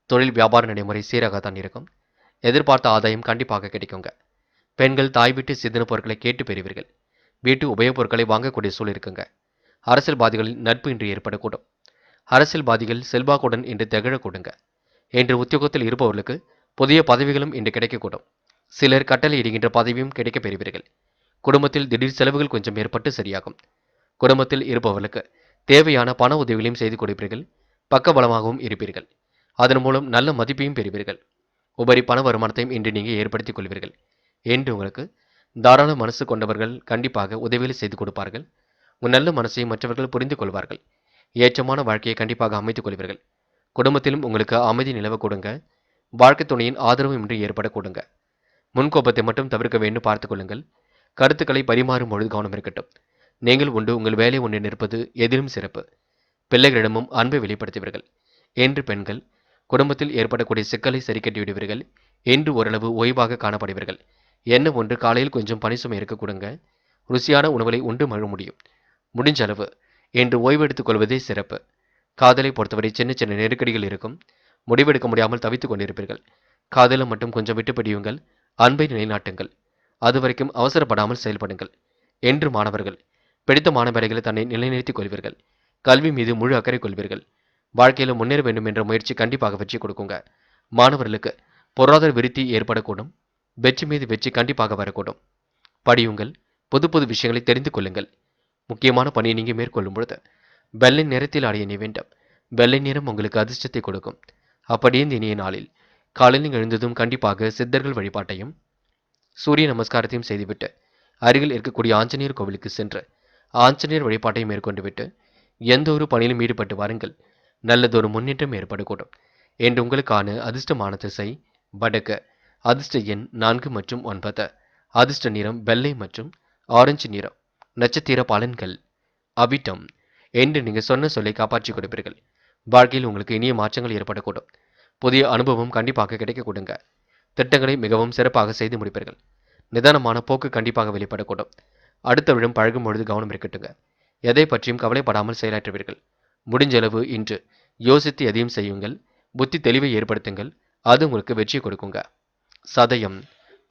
தொழில் வியாபார நடைமுறை சீராகத்தான் இருக்கும். எதிர்பார்த்த ஆதாயம் கண்டிப்பாக கிடைக்குங்க. பெண்கள் தாய் வீட்டு சிந்தன பொருட்களை கேட்டு பெறுவீர்கள். வீட்டு உபயோகப் பொருட்களை வாங்கக்கூடிய சூழல் இருக்குங்க. அரசியல்வாதிகளின் நட்பு இன்று ஏற்படக்கூடும். அரசியல்வாதிகள் செல்வாக்குடன் இன்று திகழக்கூடுங்க. இன்று உத்தியோகத்தில் இருப்பவர்களுக்கு புதிய பதவிகளும் இன்று கிடைக்கக்கூடும். சிலர் கட்டளை இடுகின்ற பதவியும் கிடைக்கப் பெறுவீர்கள். குடும்பத்தில் திடீர் செலவுகள் கொஞ்சம் ஏற்பட்டு சரியாகும். குடும்பத்தில் இருப்பவர்களுக்கு தேவையான பண உதவிகளையும் செய்து கொடுப்பீர்கள். பக்கபலமாகவும் இருப்பீர்கள். அதன் மூலம் நல்ல மதிப்பையும் பெறுவீர்கள். உபரி பண வருமானத்தையும் இன்று நீங்கள் ஏற்படுத்திக் கொள்வீர்கள். என்று உங்களுக்கு தாராள மனசு கொண்டவர்கள் கண்டிப்பாக உதவிகளை செய்து கொடுப்பார்கள். உன் நல்ல மனசை மற்றவர்கள் புரிந்து கொள்வார்கள். ஏற்றமான வாழ்க்கையை கண்டிப்பாக அமைத்துக் கொள்வீர்கள். குடும்பத்திலும் உங்களுக்கு அமைதி நிலவ கொடுங்க. வாழ்க்கை துணையின் ஆதரவு இன்றி ஏற்பட கொடுங்க. முன்கோபத்தை மட்டும் தவிர்க்க வேண்டும் பார்த்துக் கொள்ளுங்கள். கருத்துக்களை பரிமாறும் பொழுது கவனம் இருக்கட்டும். நீங்கள் உண்டு உங்கள் வேலை ஒன்று நிற்பது எதிலும் சிறப்பு. பிள்ளைகளிடமும் அன்பை வெளிப்படுத்துவீர்கள். என்று பெண்கள் குடும்பத்தில் ஏற்படக்கூடிய சிக்கலை சரி கட்டி விடுவீர்கள். என்று ஓரளவு ஓய்வாக காணப்படுவீர்கள். என்ன ஒன்று காலையில் கொஞ்சம் பணி சுமை இருக்க கொடுங்க. ருசியான உணவுகளை உண்டு மழ முடியும். முடிஞ்ச அளவு என்று ஓய்வெடுத்துக் கொள்வதே சிறப்பு. காதலை பொறுத்தவரை சின்ன சின்ன நெருக்கடிகள் இருக்கும். முடிவெடுக்க முடியாமல் தவித்துக் கொண்டிருப்பீர்கள். காதலை மட்டும் கொஞ்சம் விட்டுப்பிடியுங்கள். அன்பை நிலைநாட்டுங்கள். அதுவரைக்கும் அவசரப்படாமல் செயல்படுங்கள். என்று மாணவர்கள் பிடித்தமான வேலைகளை தன்னை நிலைநிறுத்திக் கொள்வீர்கள். கல்வி மீது முழு அக்கறை கொள்வீர்கள். வாழ்க்கையில் முன்னேற வேண்டும் என்ற முயற்சி கண்டிப்பாக வெற்றி கொடுக்குங்க. மாணவர்களுக்கு பொருளாதார விருத்தி ஏற்படக்கூடும். வெற்றி மீது வெற்றி கண்டிப்பாக வரக்கூடும். படியுங்கள். புது புது விஷயங்களை தெரிந்து கொள்ளுங்கள். முக்கியமான பணியை நீங்கள் மேற்கொள்ளும் பொழுது வெள்ளை நிறத்தில் அடைய நீ வேண்டும். வெள்ளை நிறம் உங்களுக்கு அதிர்ஷ்டத்தை கொடுக்கும். அப்படியே இந்த இனிய நாளில் காலையில் எழுந்ததும் கண்டிப்பாக சித்தர்கள் வழிபாட்டையும் சூரிய நமஸ்காரத்தையும் செய்துவிட்டு அருகில் இருக்கக்கூடிய ஆஞ்சநேயர் கோவிலுக்கு சென்று ஆஞ்சநேயர் வழிபாட்டை மேற்கொண்டு விட்டு எந்த ஒரு பணியிலும் ஈடுபட்டு வாருங்கள். நல்லதொரு முன்னேற்றம் ஏற்படக்கூடும். என்று உங்களுக்கான அதிர்ஷ்டமான திசை வடக்கு. அதிர்ஷ்ட எண் 4 மற்றும் 9. அதிர்ஷ்ட நிறம் வெள்ளை மற்றும் ஆரஞ்சு நிறம். நட்சத்திர பலன்கள். அவிட்டம் என்று நீங்கள் சொன்ன சொல்லை காப்பாற்றிக் கொடுப்பீர்கள். வாழ்க்கையில் உங்களுக்கு இனிய மாற்றங்கள் ஏற்படக்கூடும். புதிய அனுபவம் கண்டிப்பாக கிடைக்க கொடுங்க. திட்டங்களை மிகவும் சிறப்பாக செய்து முடிப்பீர்கள். நிதானமான போக்கு கண்டிப்பாக வெளிப்படக்கூடும். அடுத்தவரிடம் பழகும் பொழுது கவனம் இருக்கட்டுங்க. எதை பற்றியும் கவலைப்படாமல் செயலாற்றுவீர்கள். முடிஞ்சளவு இன்று யோசித்து எதையும் செய்யுங்கள். புத்தி தெளிவை ஏற்படுத்துங்கள். அது உங்களுக்கு வெற்றியை கொடுக்குங்க. சதயம்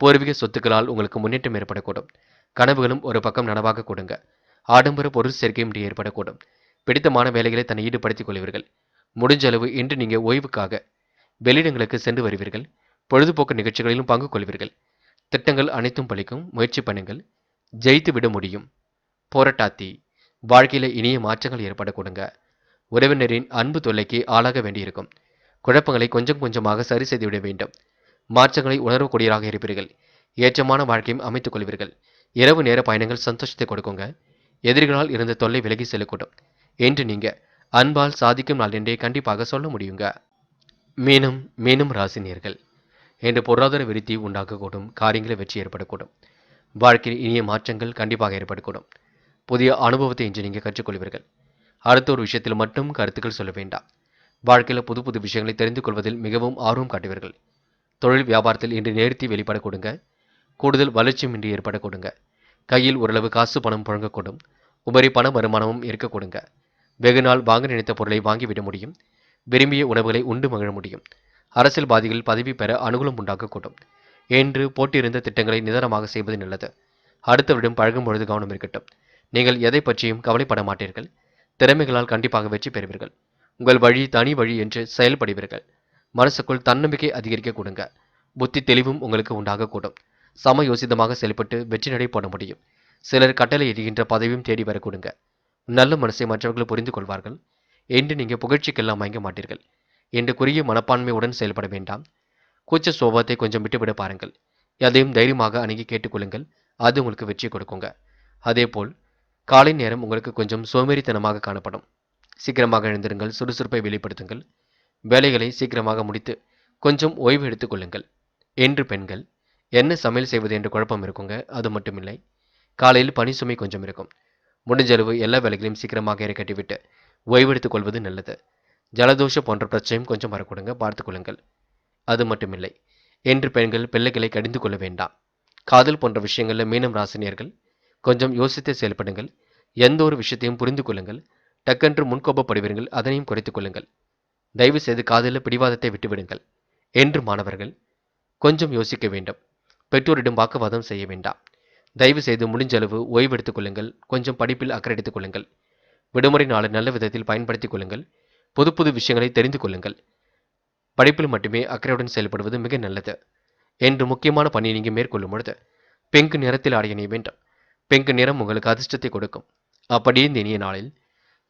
பூர்வீக சொத்துக்களால் உங்களுக்கு முன்னேற்றம் ஏற்படக்கூடும். கனவுகளும் ஒரு பக்கம் நனவாக கொடுங்க. ஆடம்பர பொருள் சேர்க்கையும் இன்று ஏற்படக்கூடும். பிடித்தமான வேலைகளை தன்னை ஈடுபடுத்திக் கொள்வீர்கள். முடிஞ்ச அளவு இன்று நீங்கள் ஓய்வுக்காக வெளியிடங்களுக்கு சென்று வருவீர்கள். பொழுதுபோக்கு நிகழ்ச்சிகளிலும் பங்கு கொள்வீர்கள். திட்டங்கள் அனைத்தும் பலிக்கும். முயற்சி பண்ணுங்கள். ஜெயித்து விட முடியும். போராட்டாத்தி வாழ்க்கையில இனிய மாற்றங்கள் ஏற்பட கொடுங்க. உறவினரின் அன்பு தொல்லைக்கு ஆளாக வேண்டியிருக்கும். குழப்பங்களை கொஞ்சம் கொஞ்சமாக சரி செய்து விட வேண்டும். மாற்றங்களை உணரக்கூடியவராக இருப்பீர்கள். ஏற்றமான வாழ்க்கையும் அமைத்துக் கொள்வீர்கள். இரவு நேர பயணங்கள் சந்தோஷத்தை கொடுக்குங்க. எதிரிகளால் இருந்த தொல்லை விலகி செல்லக்கூடும். என்று நீங்க அன்பால் சாதிக்கும் நாள் என்றே கண்டிப்பாக சொல்ல முடியுங்க. மீனும் ராசினியர்கள் என்று பொருளாதார விருத்தி உண்டாகக்கூடும். காரியங்களில் வெற்றி ஏற்படக்கூடும். வாழ்க்கையில் இனிய மாற்றங்கள் கண்டிப்பாக ஏற்படக்கூடும். புதிய அனுபவத்தை இன்று நீங்கள் கற்றுக்கொள்வீர்கள். அடுத்த ஒரு விஷயத்தில் மட்டும் கருத்துக்கள் சொல்ல வேண்டாம். வாழ்க்கையில் புது புது விஷயங்களை தெரிந்து கொள்வதில் மிகவும் ஆர்வம் காட்டுவீர்கள். தொழில் வியாபாரத்தில் இன்று நேர்த்தி வெளிப்பட கொடுங்க. கூடுதல் வளர்ச்சியும் இன்று ஏற்பட கொடுங்க. கையில் ஓரளவு காசு பணம் புழங்கக்கூடும். உபரி பண வருமானமும் இருக்க கொடுங்க. வெகு நாள் வாங்க நினைத்த பொருளை வாங்கிவிட முடியும். விரும்பிய உணவுகளை உண்டு மகிழ முடியும். அரசியல்வாதிகள் பதவி பெற அனுகூலம் உண்டாகக்கூடும். என்று போட்டியிருந்த திட்டங்களை நிதானமாக செய்வது நல்லது. அடுத்தவரிடம் பழகும் பொழுது கவனம் இருக்கட்டும். நீங்கள் எதை பற்றியும் கவலைப்பட மாட்டீர்கள். திறமைகளால் கண்டிப்பாக வெற்றி பெறுவீர்கள். உங்கள் வழி தனி வழி என்று செயல்படுவீர்கள். மனசுக்குள் தன்னம்பிக்கை அதிகரிக்க கொடுங்க. புத்தி தெளிவும் உங்களுக்கு உண்டாகக்கூடும். சமயோசிதமாக செயல்பட்டு வெற்றி நடை போட முடியும். சிலர் கட்டளை எறிகின்ற பதவியும் தேடி வர கொடுங்க. நல்ல மனசை மற்றவர்கள் புரிந்து கொள்வார்கள். என்று நீங்கள் புகழ்ச்சிக்கெல்லாம் மயங்க மாட்டீர்கள். என்று குறுகிய மனப்பான்மையுடன் செயல்பட வேண்டாம். கூச்ச சுபாவத்தை கொஞ்சம் விட்டுவிட பாருங்கள். எதையும் தைரியமாக அணுகி கேட்டுக்கொள்ளுங்கள். அது உங்களுக்கு வெற்றி கொடுக்குங்க. அதேபோல் காலை நேரம் உங்களுக்கு கொஞ்சம் சோம்பேறித்தனமாக காணப்படும். சீக்கிரமாக எழுந்திருங்கள். சுறுசுறுப்பை வெளிப்படுத்துங்கள். வேலைகளை சீக்கிரமாக முடித்து கொஞ்சம் ஓய்வு எடுத்துக் கொள்ளுங்கள். என்று பெண்கள் என்ன சமையல் செய்வது என்று குழப்பம் இருக்குங்க. அது மட்டும் இல்லை, காலையில் பணி சுமை கொஞ்சம் இருக்கும். முடிஞ்சளவு எல்லா வேலைகளையும் சீக்கிரமாக இறக்கட்டிவிட்டு ஓய்வெடுத்துக் கொள்வது நல்லது. ஜலதோஷம் போன்ற பிரச்சனையும் கொஞ்சம் வரக்கூடுங்க, பார்த்துக் கொள்ளுங்கள். அது மட்டுமில்லை, என்று பெண்கள் பிள்ளைகளை கடிந்து கொள்ள வேண்டாம். காதல் போன்ற விஷயங்களில் மீனம் ராசினியர்கள் கொஞ்சம் யோசித்து செயல்படுங்கள். எந்த ஒரு விஷயத்தையும் புரிந்து கொள்ளுங்கள். டக்கென்று முன்கோபப்படுவீர்கள், அதனையும் குறைத்துக் கொள்ளுங்கள். தயவு செய்து காதலில் பிடிவாதத்தை விட்டுவிடுங்கள். என்று மாணவர்கள் கொஞ்சம் யோசிக்க வேண்டும். பெற்றோரிடம் வாக்குவாதம் செய்ய வேண்டாம். தயவு செய்து முடிஞ்சளவு ஓய்வெடுத்துக் கொள்ளுங்கள். கொஞ்சம் படிப்பில் அக்கறை எடுத்துக் கொள்ளுங்கள். விடுமுறை நாளை நல்ல விதத்தில் பயன்படுத்திக் கொள்ளுங்கள். புது புது விஷயங்களை தெரிந்து கொள்ளுங்கள். படிப்பில் மட்டுமே அக்கறையுடன் செயல்படுவது மிக நல்லது. என்று முக்கியமான பணியை நீங்கள் மேற்கொள்ளும் பொழுது பிங்க் நிறத்தில் ஆடை அணிய வேண்டும். பிங்க் நிறம் உங்களுக்கு அதிர்ஷ்டத்தை கொடுக்கும். அப்படியே இந்த இனிய நாளில்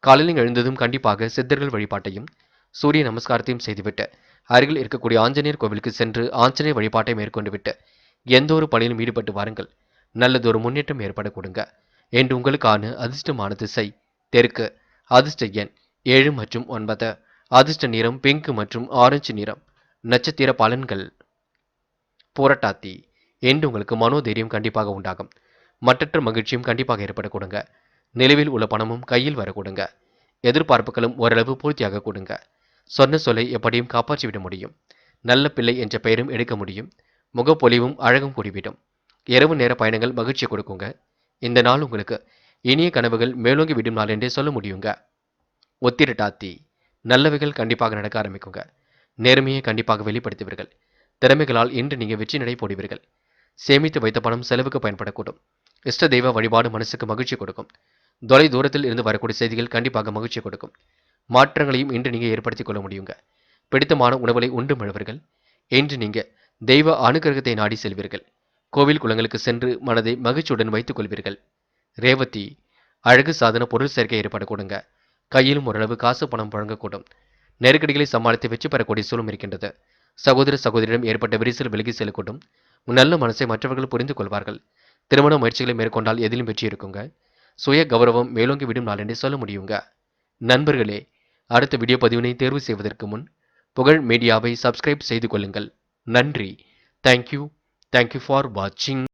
காலையில் எழுந்ததும் கண்டிப்பாக சித்தர்கள் வழிபாட்டையும் சூரிய நமஸ்காரத்தையும் செய்துவிட்டு அருகில் இருக்கக்கூடிய ஆஞ்சநேயர் கோவிலுக்கு சென்று ஆஞ்சநேயர் வழிபாட்டை மேற்கொண்டு விட்டு எந்த ஒரு பணியிலும் ஈடுபட்டு வாருங்கள். நல்லதொரு முன்னேற்றம் ஏற்பட கொடுங்க. என்று உங்களுக்கான அதிர்ஷ்டமான திசை தெற்கு. அதிர்ஷ்ட எண் 7 மற்றும் 9. அதிர்ஷ்ட நிறம் பிங்க் மற்றும் ஆரஞ்சு நிறம். நட்சத்திர பலன்கள். போராட்டாத்தி. என்று உங்களுக்கு மனோதைரியம் கண்டிப்பாக உண்டாகும். மற்றற்ற மகிழ்ச்சியும் கண்டிப்பாக ஏற்பட கொடுங்க. நிலுவில் உள்ள பணமும் கையில் வர கொடுங்க. எதிர்பார்ப்புகளும் ஓரளவு பூர்த்தியாக கொடுங்க. சொன்ன சொல்லை எப்படியும் காப்பாற்றிவிட முடியும். நல்ல பிள்ளை என்ற பெயரும் எடுக்க முடியும். முகப்பொலிவும் அழகும் கூடிவிடும். இரவு நேர பயணங்கள் மகிழ்ச்சி கொடுக்குங்க. இந்த நாள் உங்களுக்கு இனிய கனவுகள் மேலோங்கி விடும் நாள் என்றே சொல்ல முடியுங்க. ஒத்திரட்டாத்தி. நல்லவைகள் கண்டிப்பாக நடக்க ஆரம்பிக்குங்க. நேர்மையை கண்டிப்பாக வெளிப்படுத்துவீர்கள். திறமைகளால் இன்று நீங்கள் வெற்றி நடை போடுவீர்கள். சேமித்து வைத்த பணம் செலவுக்கு பயன்படக்கூடும். இஷ்ட தெய்வ வழிபாடு மனசுக்கு மகிழ்ச்சி கொடுக்கும். தொலை தூரத்தில் இருந்து வரக்கூடிய செய்திகள் கண்டிப்பாக மகிழ்ச்சி கொடுக்கும். மாற்றங்களையும் இன்று நீங்கள் ஏற்படுத்திக் கொள்ள முடியுங்க. பிடித்தமான உணவுகளை உண்டு மழுவர்கள். இன்று நீங்கள் தெய்வ அனுகிரகத்தை நாடி செல்வீர்கள். கோவில் குளங்களுக்கு சென்று மனதை மகிழ்ச்சியுடன் வைத்துக் கொள்வீர்கள். ரேவதி. அழகு சாதன பொருள் சேர்க்கை ஏற்பட கொடுங்க. கையிலும் ஓரளவு காசு பணம் வழங்கக்கூடும். நெருக்கடிகளை சமாளித்து வெற்றி பெறக்கூடிய சூழலும் இருக்கின்றது. சகோதர சகோதரிடம் ஏற்பட்ட விரிசல் விலகி செல்லக்கூடும். நல்ல மனசை மற்றவர்கள் புரிந்து கொள்வார்கள். திருமண முயற்சிகளை மேற்கொண்டால் எதிலும் வெற்றி இருக்குங்க. சுய கௌரவம் மேலோங்கி விடும் நாள் என்றே சொல்ல முடியுங்க. நண்பர்களே, அடுத்த வீடியோ பதிவினை தேர்வு செய்வதற்கு முன் புகழ் மீடியாவை சப்ஸ்கிரைப் செய்து கொள்ளுங்கள். நன்றி. தேங்க்யூ ஃபார் வாட்சிங்.